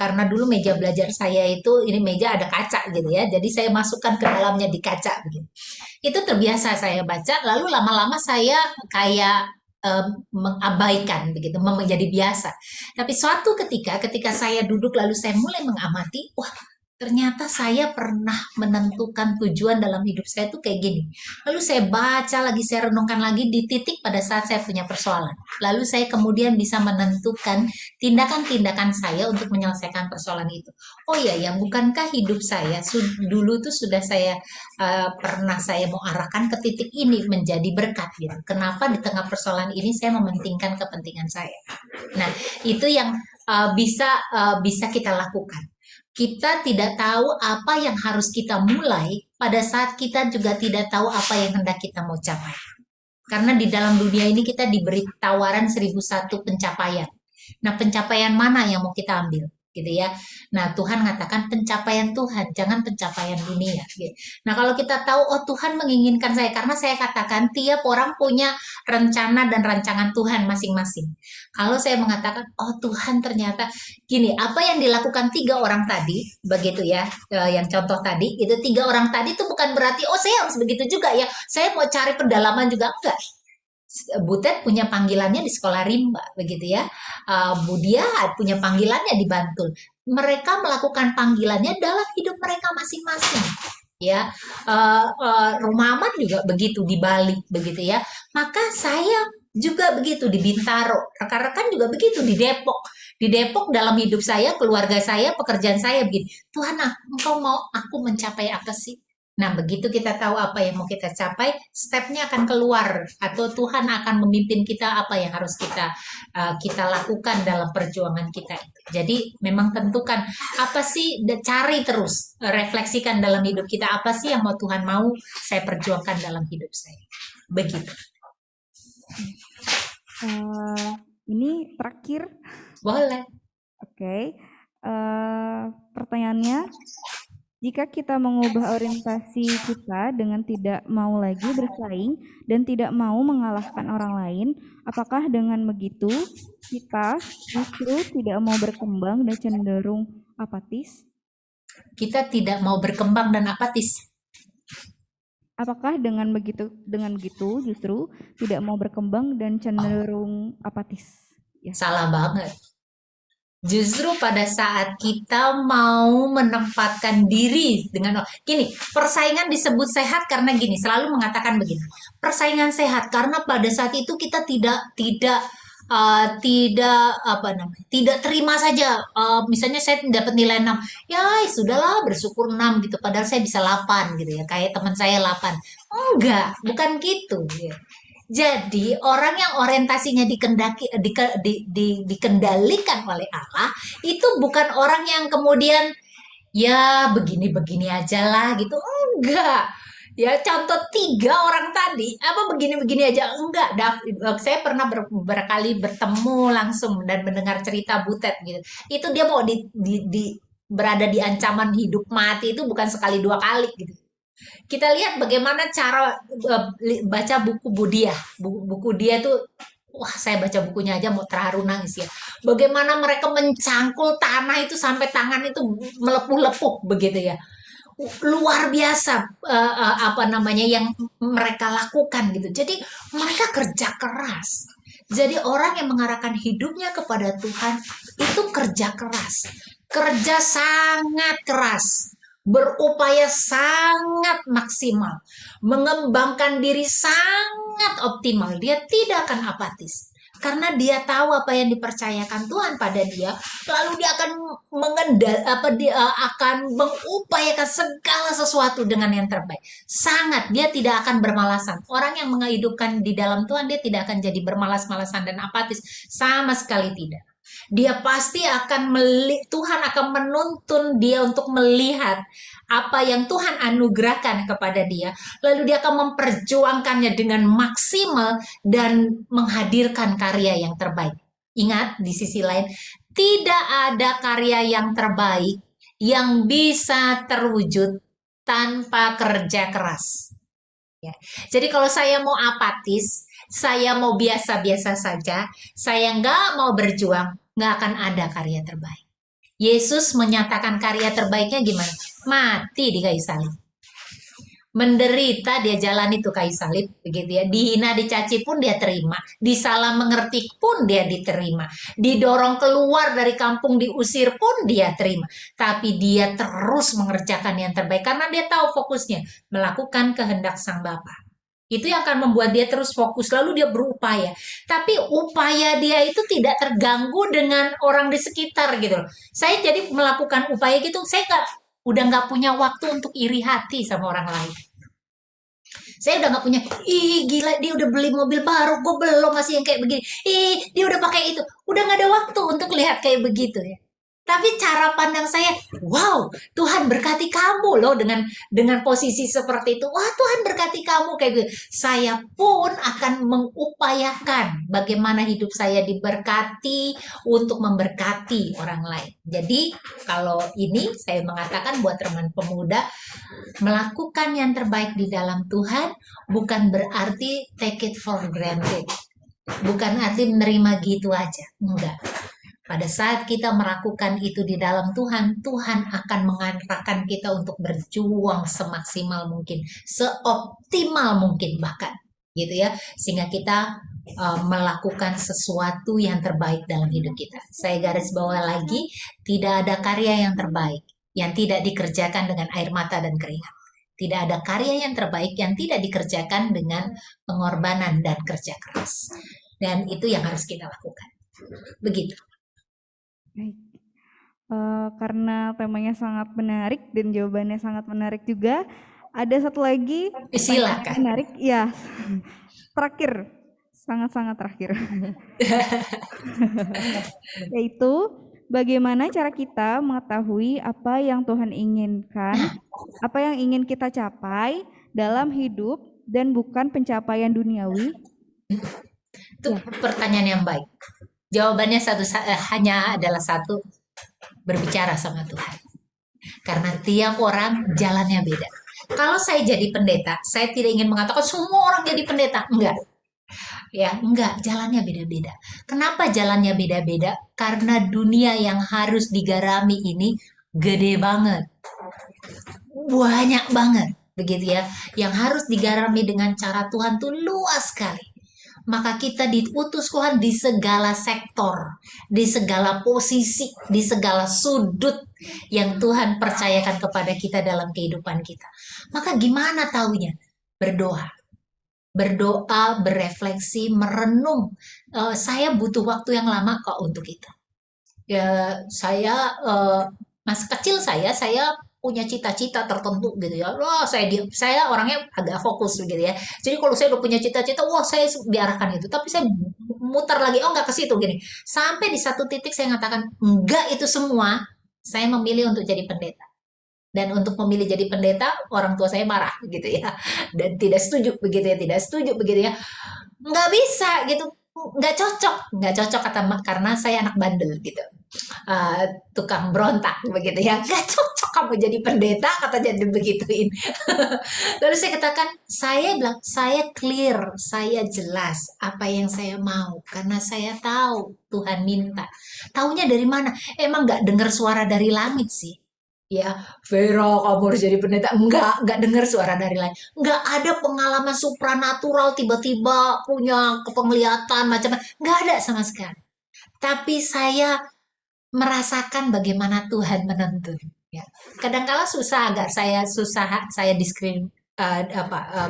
B: karena dulu meja belajar saya itu ini meja ada kaca gitu ya. Jadi saya masukkan ke dalamnya di kaca begitu. Itu terbiasa saya baca, lalu lama-lama saya kayak mengabaikan begitu, menjadi biasa. Tapi suatu ketika saya duduk lalu saya mulai mengamati, wah ternyata saya pernah menentukan tujuan dalam hidup saya tuh kayak gini. Lalu saya baca lagi, saya renungkan lagi di titik pada saat saya punya persoalan. Lalu saya kemudian bisa menentukan tindakan-tindakan saya untuk menyelesaikan persoalan itu. Oh iya ya, bukankah hidup saya dulu tuh sudah saya pernah saya mau arahkan ke titik ini menjadi berkat gitu. Kenapa di tengah persoalan ini saya mementingkan kepentingan saya? Nah, itu yang bisa kita lakukan. Kita tidak tahu apa yang harus kita mulai pada saat kita juga tidak tahu apa yang hendak kita mau capai. Karena di dalam dunia ini kita diberi tawaran 1001 pencapaian. Nah, pencapaian mana yang mau kita ambil? Gitu ya. Nah, Tuhan mengatakan pencapaian Tuhan, jangan pencapaian dunia. Gitu. Nah, kalau kita tahu, oh Tuhan menginginkan saya, karena saya katakan tiap orang punya rencana dan rancangan Tuhan masing-masing. Kalau saya mengatakan, oh Tuhan ternyata gini, apa yang dilakukan 3 orang tadi, begitu ya, yang contoh tadi, itu 3 orang tadi itu bukan berarti, oh saya harus begitu juga ya, saya mau cari pendalaman juga, enggak. Butet punya panggilannya di sekolah rimba, begitu ya. Budia punya panggilannya di Bantul. Mereka melakukan panggilannya dalam hidup mereka masing-masing. Ya, Rumah Aman juga begitu di Bali, begitu ya. Maka saya juga begitu di Bintaro. Rekan-rekan juga begitu di Depok. Di Depok dalam hidup saya, keluarga saya, pekerjaan saya begini. Tuhan, engkau mau aku mencapai apa sih? Nah, begitu kita tahu apa yang mau kita capai, stepnya akan keluar atau Tuhan akan memimpin kita apa yang harus kita lakukan dalam perjuangan kita itu. Jadi memang tentukan apa sih, cari terus, refleksikan dalam hidup kita apa sih yang mau Tuhan mau saya perjuangkan dalam hidup saya. Begitu.
A: Ini terakhir.
B: Boleh.
A: Oke. Pertanyaannya, jika kita mengubah orientasi kita dengan tidak mau lagi bersaing dan tidak mau mengalahkan orang lain, apakah dengan begitu kita justru tidak mau berkembang dan cenderung apatis?
B: Kita tidak mau berkembang dan apatis.
A: Apakah dengan begitu justru tidak mau berkembang dan cenderung apatis?
B: Ya. Salah banget. Justru pada saat kita mau menempatkan diri dengan gini, persaingan disebut sehat karena gini, selalu mengatakan begini. Persaingan sehat karena pada saat itu kita tidak terima saja. Misalnya saya dapat nilai 6, ya sudahlah bersyukur 6 gitu, padahal saya bisa 8 gitu ya, kayak teman saya 8. Enggak, bukan gitu ya. Jadi orang yang orientasinya dikendalikan oleh Allah itu bukan orang yang kemudian ya begini-begini aja lah gitu. Enggak. Ya contoh 3 orang tadi apa begini-begini aja enggak. Saya pernah berkali bertemu langsung dan mendengar cerita Butet gitu. Itu dia mau berada di ancaman hidup mati itu bukan sekali 2 kali gitu. Kita lihat bagaimana cara baca buku Budia. Buku dia tuh, wah saya baca bukunya aja mau terharu nangis ya. Bagaimana mereka mencangkul tanah itu sampai tangan itu melepuh-lepuh begitu ya. Luar biasa apa namanya yang mereka lakukan gitu. Jadi mereka kerja keras. Jadi orang yang mengarahkan hidupnya kepada Tuhan itu kerja keras. Kerja sangat keras, berupaya sangat maksimal, mengembangkan diri sangat optimal. Dia tidak akan apatis. Karena dia tahu apa yang dipercayakan Tuhan pada dia, lalu dia akan akan mengupayakan segala sesuatu dengan yang terbaik. Sangat, dia tidak akan bermalasan. Orang yang menghidupkan di dalam Tuhan, dia tidak akan jadi bermalas-malasan dan apatis, sama sekali tidak. Dia pasti akan Tuhan akan menuntun dia untuk melihat apa yang Tuhan anugerahkan kepada dia, lalu dia akan memperjuangkannya dengan maksimal dan menghadirkan karya yang terbaik. Ingat, di sisi lain, tidak ada karya yang terbaik yang bisa terwujud tanpa kerja keras. Ya. Jadi kalau saya mau apatis, saya mau biasa-biasa saja, saya nggak mau berjuang, nggak akan ada karya terbaik. Yesus menyatakan karya terbaiknya gimana? Mati di kayu salib. Menderita dia jalani tuh kayu salib, begitu ya. Dihina, dicaci pun dia terima. Disalah mengerti pun dia diterima. Didorong keluar dari kampung, diusir pun dia terima. Tapi dia terus mengerjakan yang terbaik karena dia tahu fokusnya melakukan kehendak Sang Bapa. Itu yang akan membuat dia terus fokus, lalu dia berupaya. Tapi upaya dia itu tidak terganggu dengan orang di sekitar gitu loh. Saya jadi melakukan upaya gitu, saya udah nggak punya waktu untuk iri hati sama orang lain. Saya udah nggak punya, ih gila dia udah beli mobil baru, gue belum, masih yang kayak begini. Ih dia udah pakai itu, udah nggak ada waktu untuk lihat kayak begitu ya. Tapi cara pandang saya, wow, Tuhan berkati kamu loh dengan posisi seperti itu. Wah, Tuhan berkati kamu kayak gitu. Saya pun akan mengupayakan bagaimana hidup saya diberkati untuk memberkati orang lain. Jadi, kalau ini saya mengatakan buat teman pemuda, melakukan yang terbaik di dalam Tuhan bukan berarti take it for granted. Bukan arti menerima gitu aja. Enggak. Pada saat kita melakukan itu di dalam Tuhan, Tuhan akan mengarahkan kita untuk berjuang semaksimal mungkin, seoptimal mungkin bahkan, gitu ya, sehingga kita melakukan sesuatu yang terbaik dalam hidup kita. Saya garis bawah lagi, tidak ada karya yang terbaik yang tidak dikerjakan dengan air mata dan keringat. Tidak ada karya yang terbaik yang tidak dikerjakan dengan pengorbanan dan kerja keras. Dan itu yang harus kita lakukan. Begitu.
A: Baik. Karena temanya sangat menarik dan jawabannya sangat menarik juga, ada satu lagi pertanyaan
B: Silakan.
A: menarik, ya, terakhir, sangat-sangat terakhir, yaitu bagaimana cara kita mengetahui apa yang Tuhan inginkan, apa yang ingin kita capai dalam hidup dan bukan pencapaian duniawi?
B: Itu
A: Ya,
B: pertanyaan yang baik. Jawabannya hanya adalah satu, berbicara sama Tuhan. Karena tiap orang jalannya beda. Kalau saya jadi pendeta, saya tidak ingin mengatakan semua orang jadi pendeta. Enggak. Ya, enggak, jalannya beda-beda. Kenapa jalannya beda-beda? Karena dunia yang harus digarami ini gede banget. Banyak banget, begitu ya. Yang harus digarami dengan cara Tuhan tuh luas sekali. Maka kita diutus Tuhan di segala sektor, di segala posisi, di segala sudut yang Tuhan percayakan kepada kita dalam kehidupan kita. Maka gimana taunya? Berdoa. Berdoa, berefleksi, merenung. Saya butuh waktu yang lama kok untuk itu. Ya, masa kecil saya punya cita-cita tertentu gitu ya. Wah, saya orangnya agak fokus gitu ya. Jadi kalau saya udah punya cita-cita, wah saya diarahkan itu. Tapi saya muter lagi, oh nggak ke situ gini. Sampai di satu titik saya mengatakan, enggak itu semua. Saya memilih untuk jadi pendeta. Dan untuk memilih jadi pendeta, orang tua saya marah gitu ya. Dan tidak setuju begitu ya, tidak setuju begitu ya, nggak bisa gitu, nggak cocok kata karena saya anak bandel gitu. Eh, Tukang berontak begitu ya, nggak cocok kamu jadi pendeta kata, jadi begituin. Lalu saya katakan, saya bilang saya clear, saya jelas apa yang saya mau karena saya tahu Tuhan minta. Taunya dari mana? Emang nggak dengar suara dari langit sih. Ya, Vera, kamu harus jadi pendeta. Enggak dengar suara dari langit. Enggak ada pengalaman supranatural tiba-tiba punya penglihatan macam-macam. Enggak ada sama sekali. Tapi saya merasakan bagaimana Tuhan menuntun. Ya. Kadangkala susah, agak saya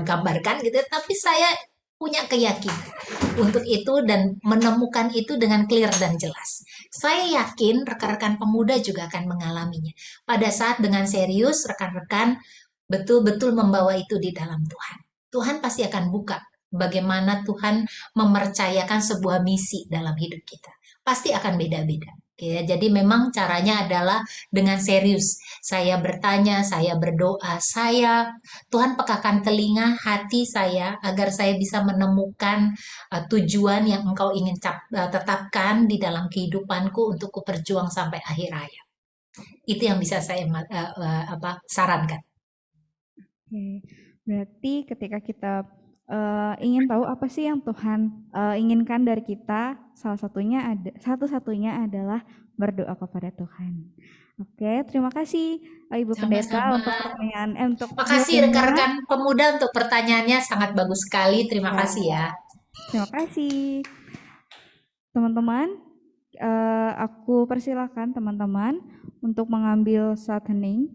B: gambarkan gitu, tapi saya punya keyakinan untuk itu dan menemukan itu dengan clear dan jelas. Saya yakin rekan-rekan pemuda juga akan mengalaminya. Pada saat dengan serius rekan-rekan betul-betul membawa itu di dalam Tuhan. Tuhan pasti akan buka bagaimana Tuhan mempercayakan sebuah misi dalam hidup kita. Pasti akan beda-beda. Ya, jadi memang caranya adalah dengan serius. Saya bertanya, saya berdoa, Tuhan pekakan telinga hati saya agar saya bisa menemukan tujuan yang Engkau ingin tetapkan di dalam kehidupanku untuk kuperjuang sampai akhir hayat. Itu yang bisa saya sarankan.
A: oke. Berarti ketika kita ingin tahu apa sih yang Tuhan inginkan dari kita. Satu-satunya adalah berdoa kepada Tuhan. Oke, terima kasih Ibu Pendeta
B: Sama-sama.
A: untuk untuk
B: Makasih
A: sharingnya.
B: rekan-rekan pemuda untuk pertanyaannya sangat bagus sekali. Terima
A: Ya,
B: kasih ya.
A: terima kasih teman-teman. Aku persilakan teman-teman untuk mengambil saat hening.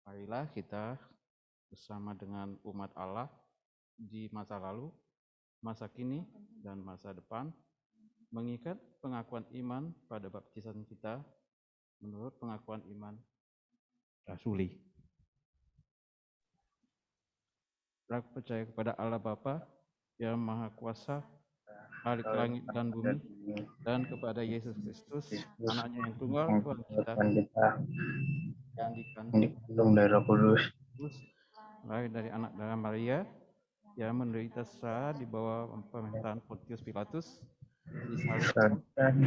C: Marilah kita bersama dengan umat Allah di masa lalu, masa kini, dan masa depan, mengikat pengakuan iman pada baptisan kita menurut pengakuan iman rasuli. Aku percaya kepada Allah Bapa yang Maha Kuasa, Khalik langit dan bumi, dan kepada Yesus Kristus, anaknya yang tunggal, Tuhan kita, yang
D: dikandung dari Roh Kudus,
C: lahir dari anak darah Maria, yang menderita secara di bawah pemerintahan Pontius Pilatus, disalibkan,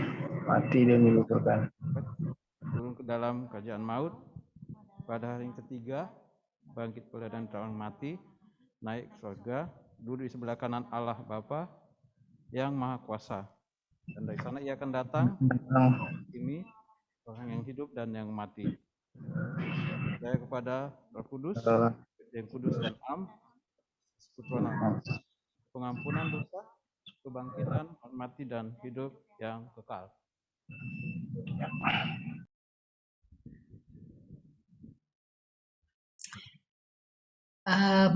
D: mati dan dikuburkan,
C: turun ke dalam kerajaan maut, pada hari yang ketiga bangkit pula dari orang mati, naik ke surga, duduk di sebelah kanan Allah Bapa yang Maha Kuasa, dan dari sana ia akan datang ini orang yang hidup dan yang mati. Saya kepada Roh Kudus, yang kudus dan am, persekutuan Allah, pengampunan dosa, kebangkitan, mati dan hidup yang kekal.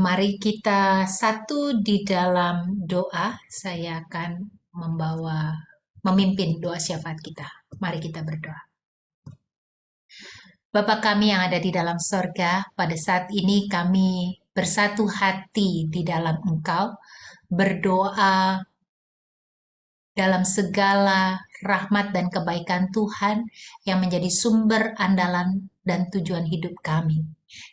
B: Mari kita satu di dalam doa. Saya akan memimpin doa syafaat kita. Mari kita berdoa. Bapa kami yang ada di dalam sorga, pada saat ini kami bersatu hati di dalam Engkau, berdoa dalam segala rahmat dan kebaikan Tuhan yang menjadi sumber andalan dan tujuan hidup kami.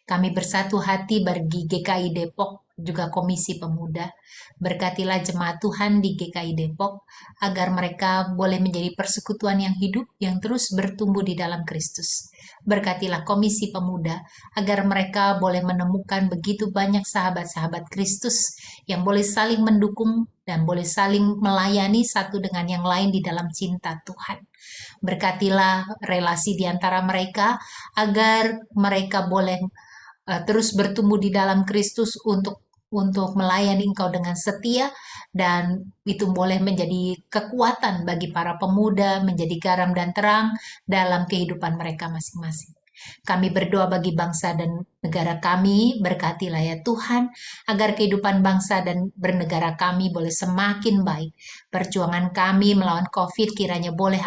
B: Kami bersatu hati bagi GKI Depok, juga Komisi Pemuda. Berkatilah jemaat Tuhan di GKI Depok, agar mereka boleh menjadi persekutuan yang hidup, yang terus bertumbuh di dalam Kristus. Berkatilah Komisi Pemuda, agar mereka boleh menemukan begitu banyak sahabat-sahabat Kristus yang boleh saling mendukung dan boleh saling melayani satu dengan yang lain di dalam cinta Tuhan. Berkatilah relasi di antara mereka, agar mereka boleh terus bertumbuh di dalam Kristus untuk melayani Engkau dengan setia, dan itu boleh menjadi kekuatan bagi para pemuda, menjadi garam dan terang dalam kehidupan mereka masing-masing. Kami berdoa bagi bangsa dan negara kami, berkatilah ya Tuhan, agar kehidupan bangsa dan bernegara kami boleh semakin baik. Perjuangan kami melawan COVID kiranya boleh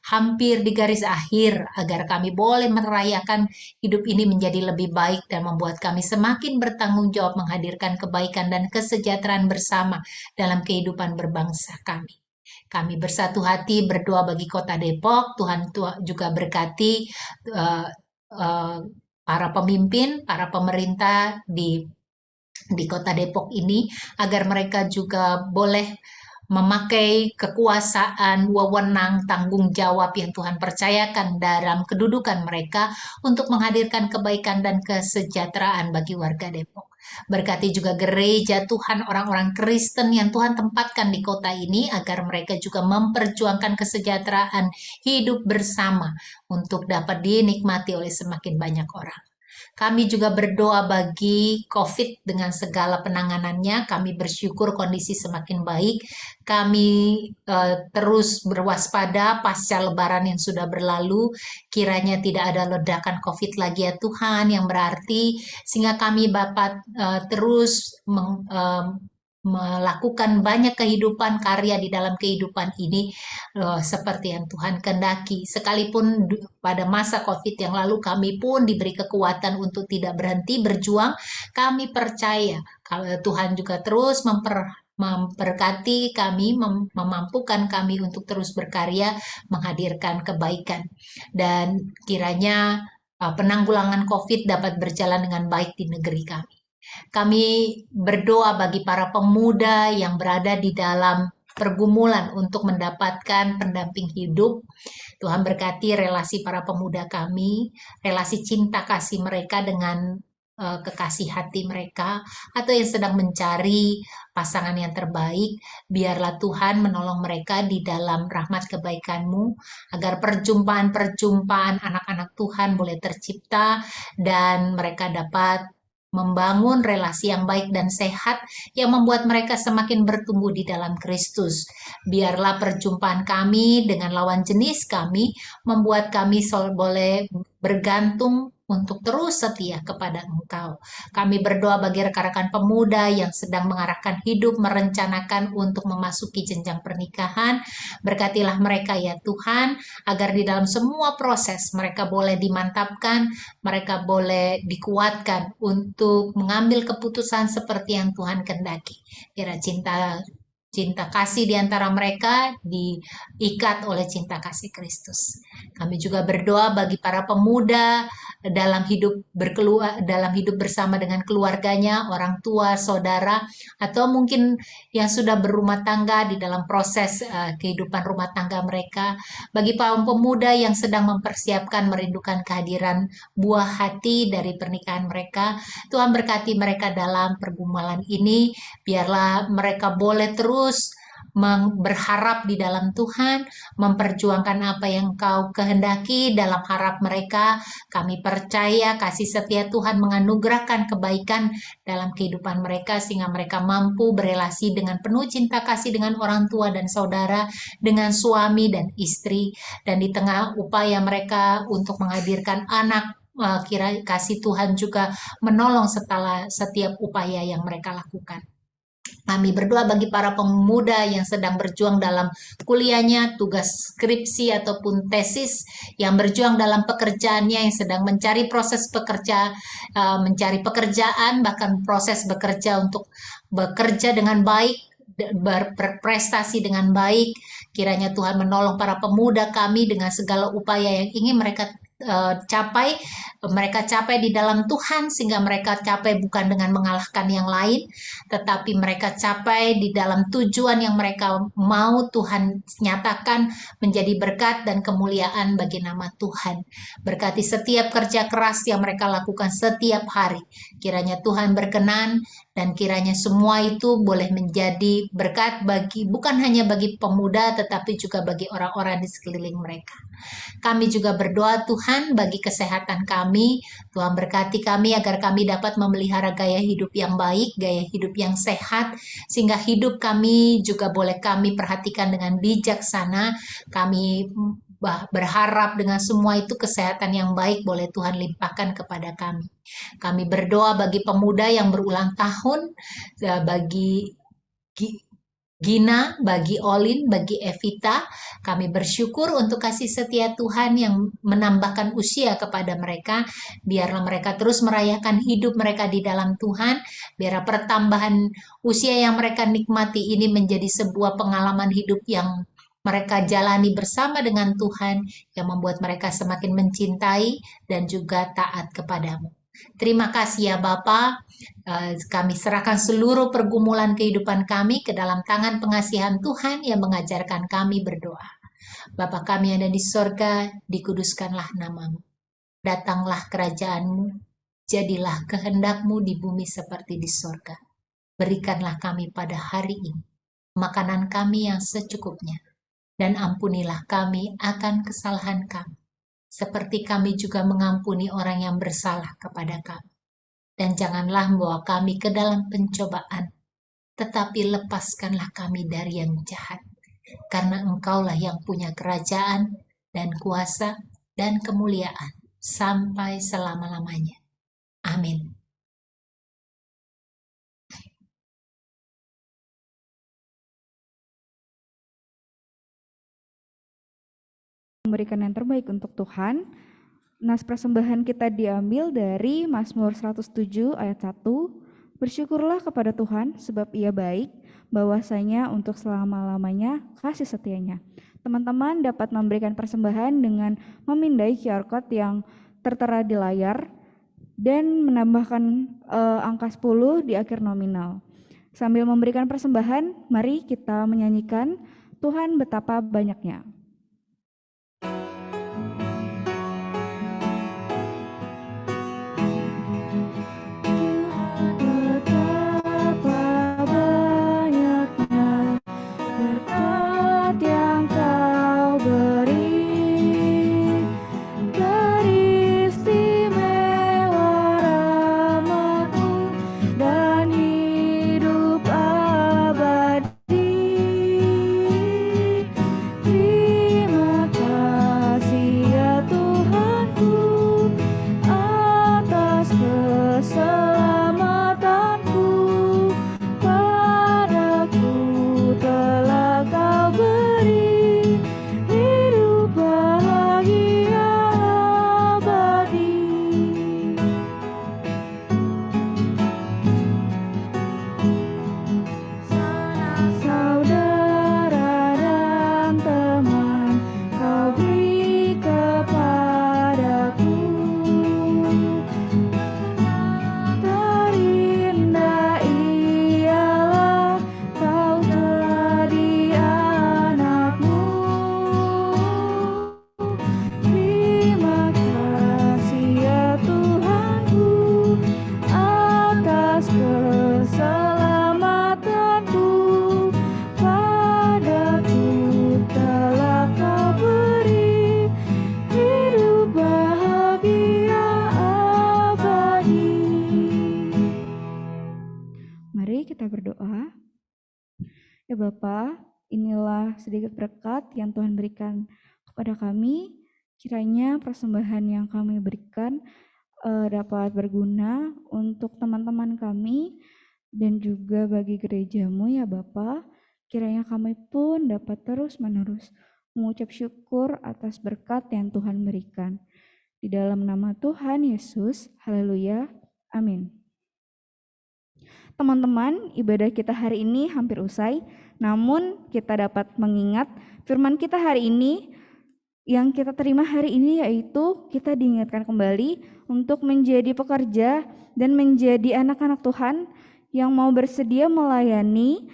B: hampir di garis akhir, agar kami boleh merayakan hidup ini menjadi lebih baik dan membuat kami semakin bertanggung jawab menghadirkan kebaikan dan kesejahteraan bersama dalam kehidupan berbangsa kami. Kami bersatu hati berdoa bagi Kota Depok. Tuhan juga berkati para pemimpin, para pemerintah di Kota Depok ini, agar mereka juga boleh memakai kekuasaan, wewenang, tanggung jawab yang Tuhan percayakan dalam kedudukan mereka untuk menghadirkan kebaikan dan kesejahteraan bagi warga Depok. Berkati juga gereja Tuhan, orang-orang Kristen yang Tuhan tempatkan di kota ini, agar mereka juga memperjuangkan kesejahteraan hidup bersama untuk dapat dinikmati oleh semakin banyak orang. Kami juga berdoa bagi COVID dengan segala penanganannya. Kami bersyukur kondisi semakin baik. Kami terus berwaspada pasca Lebaran yang sudah berlalu. Kiranya tidak ada ledakan COVID lagi ya Tuhan, yang berarti sehingga kami dapat terus melakukan banyak kehidupan karya di dalam kehidupan ini seperti yang Tuhan kehendaki. Sekalipun pada masa COVID yang lalu kami pun diberi kekuatan untuk tidak berhenti berjuang, kami percaya kalau Tuhan juga terus memberkati kami, memampukan kami untuk terus berkarya, menghadirkan kebaikan. Dan kiranya penanggulangan COVID dapat berjalan dengan baik di negeri kami. Kami berdoa bagi para pemuda yang berada di dalam pergumulan untuk mendapatkan pendamping hidup. Tuhan berkati relasi para pemuda kami, relasi cinta kasih mereka dengan kekasih hati mereka, atau yang sedang mencari pasangan yang terbaik. Biarlah Tuhan menolong mereka di dalam rahmat kebaikan-Mu, agar perjumpaan-perjumpaan anak-anak Tuhan boleh tercipta dan mereka dapat membangun relasi yang baik dan sehat yang membuat mereka semakin bertumbuh di dalam Kristus. Biarlah perjumpaan kami dengan lawan jenis kami membuat kami boleh bergantung untuk terus setia kepada Engkau. Kami berdoa bagi rekan-rekan pemuda yang sedang mengarahkan hidup, merencanakan untuk memasuki jenjang pernikahan. Berkatilah mereka ya Tuhan, agar di dalam semua proses mereka boleh dimantapkan, mereka boleh dikuatkan untuk mengambil keputusan seperti yang Tuhan kehendaki. Biar cinta kasih di antara mereka diikat oleh cinta kasih Kristus. Kami juga berdoa bagi para pemuda dalam hidup bersama dengan keluarganya, orang tua, saudara, atau mungkin yang sudah berumah tangga di dalam proses kehidupan rumah tangga mereka. Bagi para pemuda yang sedang mempersiapkan merindukan kehadiran buah hati dari pernikahan mereka, Tuhan berkati mereka dalam pergumulan ini. Biarlah mereka boleh terus berharap di dalam Tuhan, memperjuangkan apa yang Kau kehendaki dalam harap mereka. Kami percaya kasih setia Tuhan menganugerahkan kebaikan dalam kehidupan mereka, sehingga mereka mampu berelasi dengan penuh cinta kasih dengan orang tua dan saudara, dengan suami dan istri, dan di tengah upaya mereka untuk menghadirkan anak, kira kasih Tuhan juga menolong setelah setiap upaya yang mereka lakukan. Kami berdoa bagi para pemuda yang sedang berjuang dalam kuliahnya, tugas skripsi ataupun tesis, yang berjuang dalam pekerjaannya, yang sedang mencari proses mencari pekerjaan, bahkan proses bekerja untuk bekerja dengan baik, berprestasi dengan baik. Kiranya Tuhan menolong para pemuda kami dengan segala upaya yang ingin mereka capai. Mereka capai di dalam Tuhan, sehingga mereka capai bukan dengan mengalahkan yang lain, tetapi mereka capai di dalam tujuan yang mereka mau Tuhan nyatakan menjadi berkat dan kemuliaan bagi nama Tuhan. Berkati setiap kerja keras yang mereka lakukan setiap hari. Kiranya Tuhan berkenan, dan kiranya semua itu boleh menjadi berkat bukan hanya bagi pemuda, tetapi juga bagi orang-orang di sekeliling mereka. Kami juga berdoa Tuhan bagi kesehatan kami. Tuhan berkati kami agar kami dapat memelihara gaya hidup yang baik, gaya hidup yang sehat, sehingga hidup kami juga boleh kami perhatikan dengan bijaksana. Kami berharap dengan semua itu kesehatan yang baik boleh Tuhan limpahkan kepada kami. Kami berdoa bagi pemuda yang berulang tahun, bagi Gina, bagi Olin, bagi Evita. Kami bersyukur untuk kasih setia Tuhan yang menambahkan usia kepada mereka. Biarlah mereka terus merayakan hidup mereka di dalam Tuhan. Biar pertambahan usia yang mereka nikmati ini menjadi sebuah pengalaman hidup yang mereka jalani bersama dengan Tuhan, yang membuat mereka semakin mencintai dan juga taat kepadamu. Terima kasih ya Bapa. Kami serahkan seluruh pergumulan kehidupan kami ke dalam tangan pengasihan Tuhan yang mengajarkan kami berdoa. Bapa kami yang ada di sorga, dikuduskanlah namamu. Datanglah kerajaanmu, jadilah kehendakmu di bumi seperti di sorga. Berikanlah kami pada hari ini makanan kami yang secukupnya, dan ampunilah kami akan kesalahan kami, seperti kami juga mengampuni orang yang bersalah kepada kami. Dan janganlah membawa kami ke dalam pencobaan, tetapi lepaskanlah kami dari yang jahat. Karena Engkaulah yang punya kerajaan dan kuasa dan kemuliaan sampai selama-lamanya. Amin.
A: memberikan yang terbaik untuk Tuhan. Nas persembahan kita diambil dari Mazmur 107 ayat 1. Bersyukurlah kepada Tuhan sebab Ia baik, bahwasanya untuk selama-lamanya kasih setianya. Teman-teman dapat memberikan persembahan dengan memindai QR code yang tertera di layar dan menambahkan angka 10 di akhir nominal. Sambil memberikan persembahan, mari kita menyanyikan Tuhan betapa banyaknya. Ya Bapa, inilah sedikit berkat yang Tuhan berikan kepada kami. Kiranya persembahan yang kami berikan dapat berguna untuk teman-teman kami dan juga bagi gerejamu ya Bapa. Kiranya kami pun dapat terus-menerus mengucap syukur atas berkat yang Tuhan berikan. Di dalam nama Tuhan Yesus, haleluya, amin. Teman-teman, ibadah kita hari ini hampir usai, namun kita dapat mengingat firman kita hari ini yang kita terima hari ini, yaitu kita diingatkan kembali untuk menjadi pekerja dan menjadi anak-anak Tuhan yang mau bersedia melayani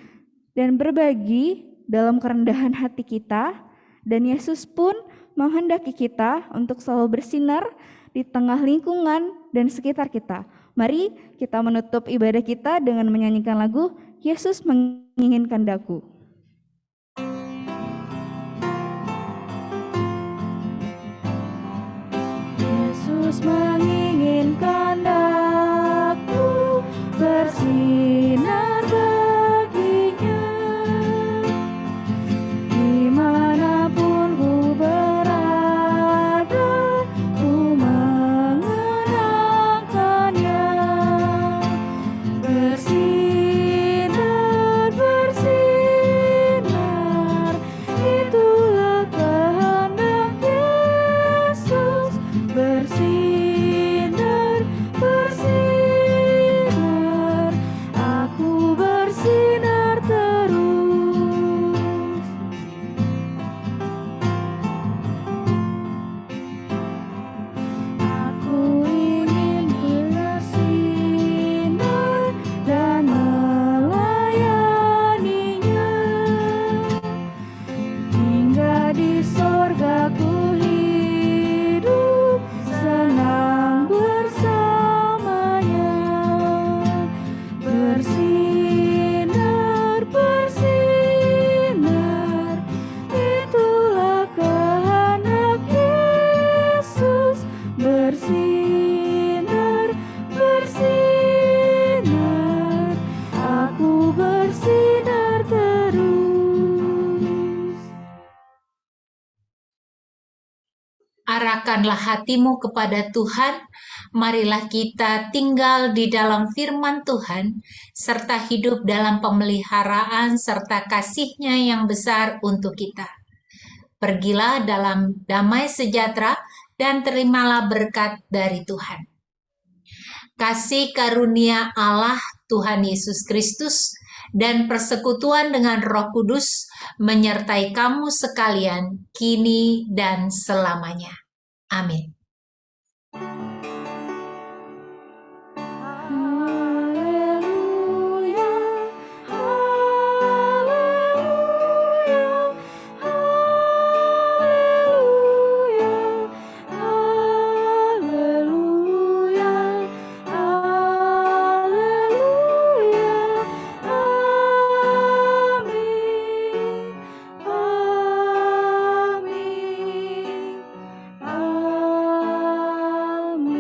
A: dan berbagi dalam kerendahan hati kita, dan Yesus pun menghendaki kita untuk selalu bersinar di tengah lingkungan dan sekitar kita. Mari kita menutup ibadah kita dengan menyanyikan lagu Yesus menginginkan daku. Yesus menginginkan daku bersinar baginya, dimanapun ku berada, ku mengenangkannya. Bersinar, bersinar, itulah kehendak Yesus. Bersinar, bersinar, aku bersinar terus. Aku ingin bersinar dan melayaninya, hingga di sorga ku hidup senang bersamanya. Bersinar, bersinar, itulah kehendak Yesus. Bersinar, bersinar, aku bersinar terus.
B: Arahkanlah hatimu kepada Tuhan, marilah kita tinggal di dalam firman Tuhan, serta hidup dalam pemeliharaan serta kasih-Nya yang besar untuk kita. Pergilah dalam damai sejahtera dan terimalah berkat dari Tuhan. Kasih karunia Allah Tuhan Yesus Kristus dan persekutuan dengan Roh Kudus menyertai kamu sekalian kini dan selamanya. Amin.
A: Haleluya, haleluya, haleluya, haleluya, haleluya. Amin, amin, amin.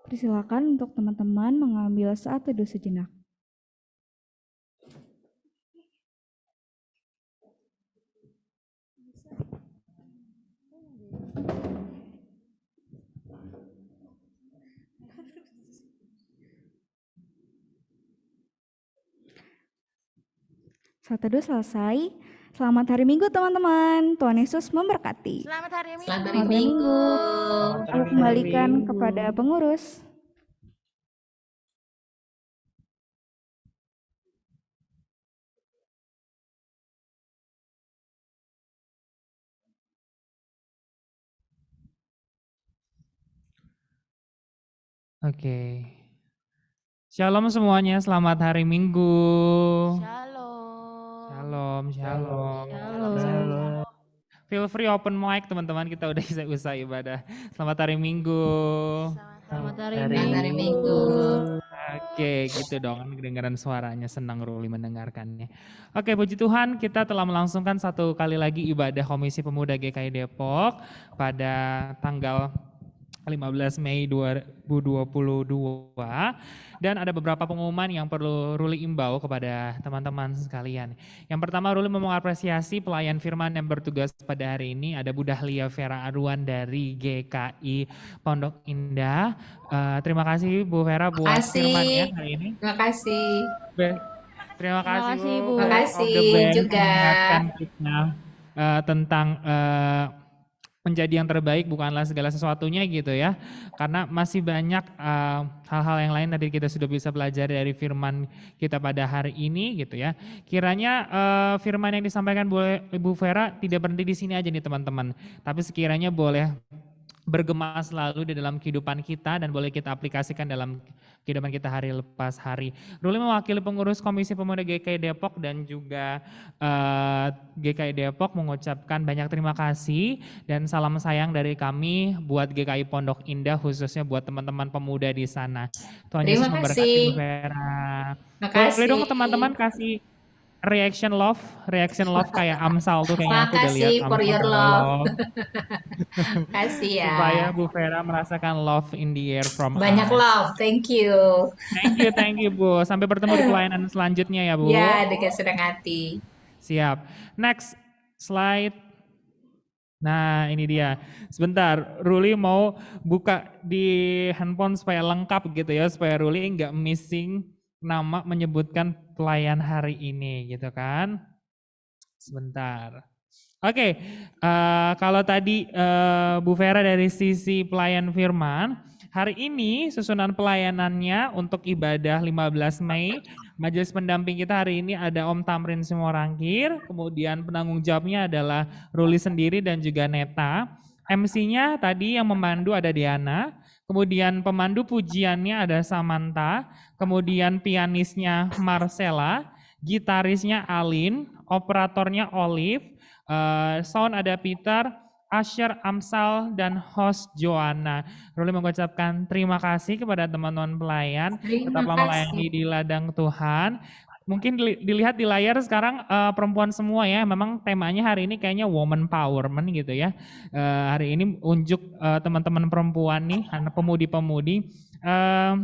A: Persilakan untuk teman-teman mengambil saat teduh sejenak. Saat teduh selesai. Selamat hari Minggu teman-teman. Tuhan Yesus memberkati.
E: Selamat hari Minggu.
B: Selamat hari
A: Selamat hari
B: Minggu.
A: Aku kembalikan kepada pengurus.
F: Oke. Shalom semuanya, selamat hari Minggu.
E: Shalom.
F: Shalom, shalom.
E: Shalom.
F: Feel free open mic teman-teman, kita udah usai ibadah. Selamat hari Minggu.
E: Selamat hari
B: Selamat hari Minggu.
F: Oke, gitu dong, kedengaran suaranya, senang Ruli mendengarkannya. Oke, puji Tuhan, kita telah melangsungkan satu kali lagi ibadah Komisi Pemuda GKI Depok pada tanggal 15 Mei 2022 dan ada beberapa pengumuman yang perlu Ruli imbau kepada teman-teman sekalian. Yang pertama, Ruli mau mengapresiasi pelayan firman yang bertugas pada hari ini. Ada Bu Dahlia Vera Arwan dari GKI Pondok Indah. Terima kasih Bu Vera buat firmannya hari ini.
B: Terima kasih.
F: Terima kasih Bu.
B: Terima kasih
F: Of the Bank
B: juga.
F: mengingatkan kita tentang menjadi yang terbaik bukanlah segala sesuatunya gitu ya. Karena masih banyak hal-hal yang lain tadi kita sudah bisa pelajari dari firman kita pada hari ini gitu ya. Kiranya firman yang disampaikan oleh Ibu Vera tidak berhenti di sini aja nih teman-teman. Tapi sekiranya boleh bergema selalu di dalam kehidupan kita dan boleh kita aplikasikan dalam kehidupan kita hari lepas hari. Ruli mewakili pengurus Komisi Pemuda GKI Depok dan juga GKI Depok mengucapkan banyak terima kasih dan salam sayang dari kami buat GKI Pondok Indah, khususnya buat teman-teman pemuda di sana. Tuhan Yesus
B: Terima
F: memberkati
B: kasih.
F: Bu Vera.
B: Terima
F: Boleh
B: kasih.
F: dong teman-teman kasih reaction love kayak Amsal tuh kayaknya aku udah lihat
B: Makasih for
F: Amsal
B: your love. Kasih ya.
F: supaya Bu Vera merasakan love in the air from
B: Banyak
F: us.
B: love. Thank you.
F: Thank you Bu. Sampai bertemu di pelayanan selanjutnya ya Bu.
B: Ya, dengan senang hati.
F: Siap. Next slide. Nah ini dia. Sebentar, Ruli mau buka di handphone supaya lengkap gitu ya, supaya Ruli nggak missing nama menyebutkan pelayan hari ini gitu kan. Sebentar. Oke, kalau tadi Bu Vera dari sisi pelayan firman, hari ini susunan pelayanannya untuk ibadah 15 Mei, majelis pendamping kita hari ini ada Om Tamrin Simorangkir, kemudian penanggung jawabnya adalah Ruli sendiri dan juga Neta. MC-nya tadi yang memandu ada Diana, kemudian pemandu pujiannya ada Samantha, kemudian pianisnya Marcella, gitarisnya Alin, operatornya Olive, sound ada Peter, Asher, Amsal, dan host Joanna. Ruli mengucapkan terima kasih kepada teman-teman pelayan,
B: Terima
F: tetaplah melayani
B: kasih.
F: di ladang Tuhan. Mungkin dilihat di layar sekarang perempuan semua ya, memang temanya hari ini kayaknya woman empowerment gitu ya. Hari ini unjuk teman-teman perempuan nih, anak pemudi-pemudi.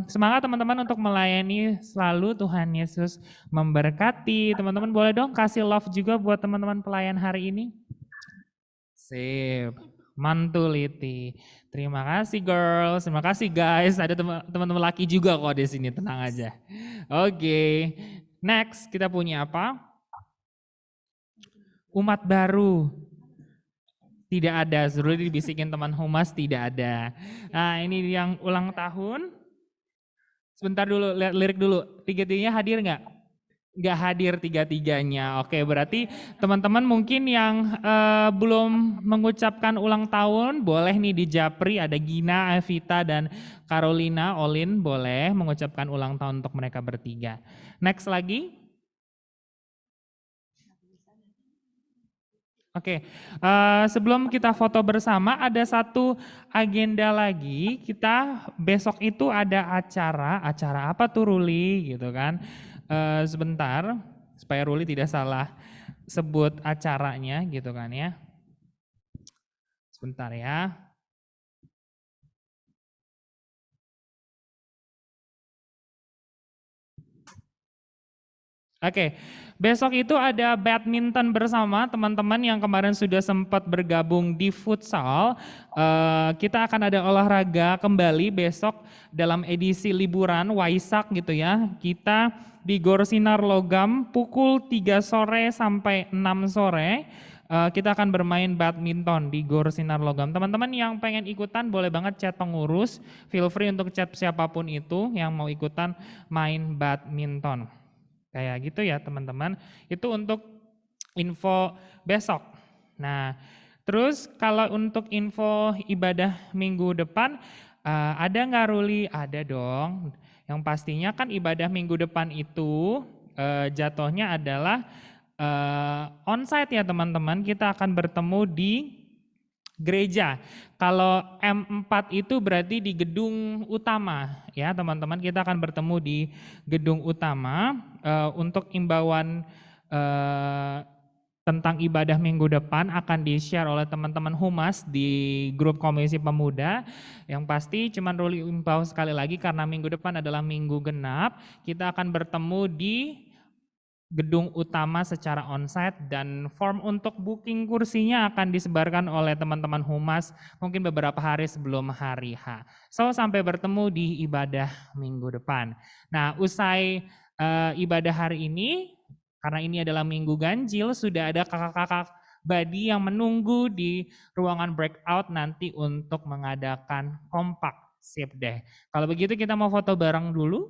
F: Semangat teman-teman untuk melayani selalu, Tuhan Yesus memberkati. Teman-teman boleh dong kasih love juga buat teman-teman pelayan hari ini. Sip. Mantuliti. Terima kasih girls, terima kasih guys. Ada teman-teman laki juga kok di sini, tenang aja. Oke, next kita punya apa? Umat baru. Tidak ada, suruh dibisikin teman humas tidak ada. Nah ini yang ulang tahun. Sebentar dulu, lihat lirik dulu. Tiga-tiganya hadir nggak? Nggak hadir tiga-tiganya. Oke, berarti teman-teman mungkin yang belum mengucapkan ulang tahun, boleh nih di Japri, ada Gina, Evita, dan Carolina, Olin, boleh mengucapkan ulang tahun untuk mereka bertiga. Next lagi. Oke, sebelum kita foto bersama, ada satu agenda lagi. Kita besok itu ada acara apa tuh Ruli gitu kan? Sebentar, supaya Ruli tidak salah sebut acaranya gitu kan ya. Sebentar ya. Oke, besok itu ada badminton bersama teman-teman yang kemarin sudah sempat bergabung di futsal. Kita akan ada olahraga kembali besok dalam edisi liburan Waisak gitu ya. Kita di Gor Sinar Logam pukul 3 sore sampai 6 sore. Kita akan bermain badminton di Gor Sinar Logam. Teman-teman yang pengen ikutan boleh banget chat pengurus. Feel free untuk chat siapapun itu yang mau ikutan main badminton. Kayak gitu ya teman-teman, itu untuk info besok. Nah, terus kalau untuk info ibadah minggu depan, ada nggak Ruli? Ada dong. Yang pastinya kan ibadah minggu depan itu jatuhnya adalah onsite ya teman-teman, kita akan bertemu di gereja. Kalau M4 itu berarti di gedung utama ya teman-teman, kita akan bertemu di gedung utama untuk imbauan tentang ibadah minggu depan akan di-share oleh teman-teman humas di grup komisi pemuda. Yang pasti cuman Ruli imbau sekali lagi karena minggu depan adalah minggu genap, kita akan bertemu di gedung utama secara onsite dan form untuk booking kursinya akan disebarkan oleh teman-teman humas mungkin beberapa hari sebelum hari H. So sampai bertemu di ibadah minggu depan. Nah usai ibadah hari ini, karena ini adalah minggu ganjil, sudah ada kakak-kakak badi yang menunggu di ruangan breakout nanti untuk mengadakan kompak. Sip deh. Kalau begitu kita mau foto bareng dulu.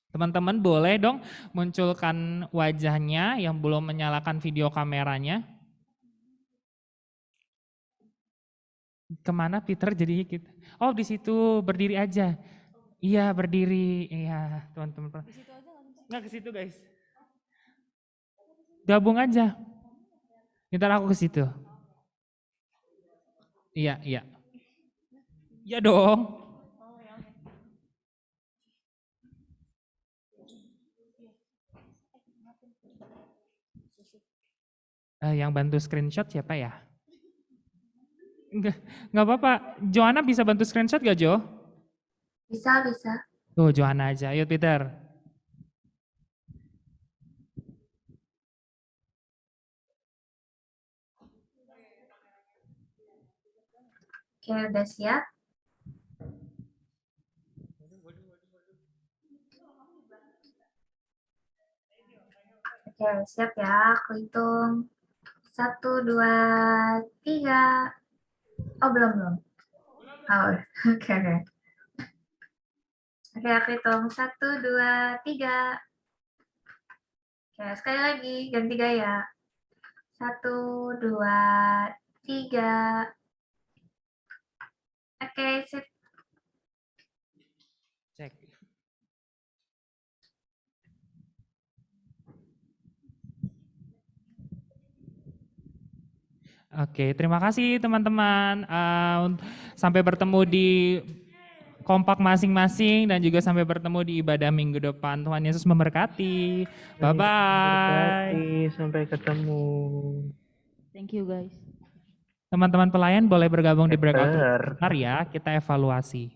F: Teman-teman boleh dong munculkan wajahnya yang belum menyalakan video kameranya. Kemana Peter jadinya kita? Oh di situ berdiri aja. Iya berdiri. Iya teman-teman. Nggak ke situ guys. Gabung aja. Ntar aku ke situ. Iya iya. Iya dong. Yang bantu screenshot siapa ya? Enggak apa-apa. Joanna bisa bantu screenshot gak Jo?
G: Bisa, bisa.
F: Tuh Joanna aja. Ayo Peter.
G: Oke, udah siap? Oke, siap ya. Aku hitung. 1, 2, 3. Oh, belum. Oh, oke. Oke, aku hitung. 1, 2, 3. Oke, sekali lagi. Ganti gaya. 1, 2, 3. Oke, sip.
F: Cek. Oke, terima kasih teman-teman. Sampai bertemu di kompak masing-masing dan juga sampai bertemu di ibadah minggu depan. Tuhan Yesus memberkati. Bye-bye.
D: Sampai ketemu.
E: Thank you guys.
F: Teman-teman pelayan boleh bergabung di breakout
D: Peter.
F: room ya, kita evaluasi.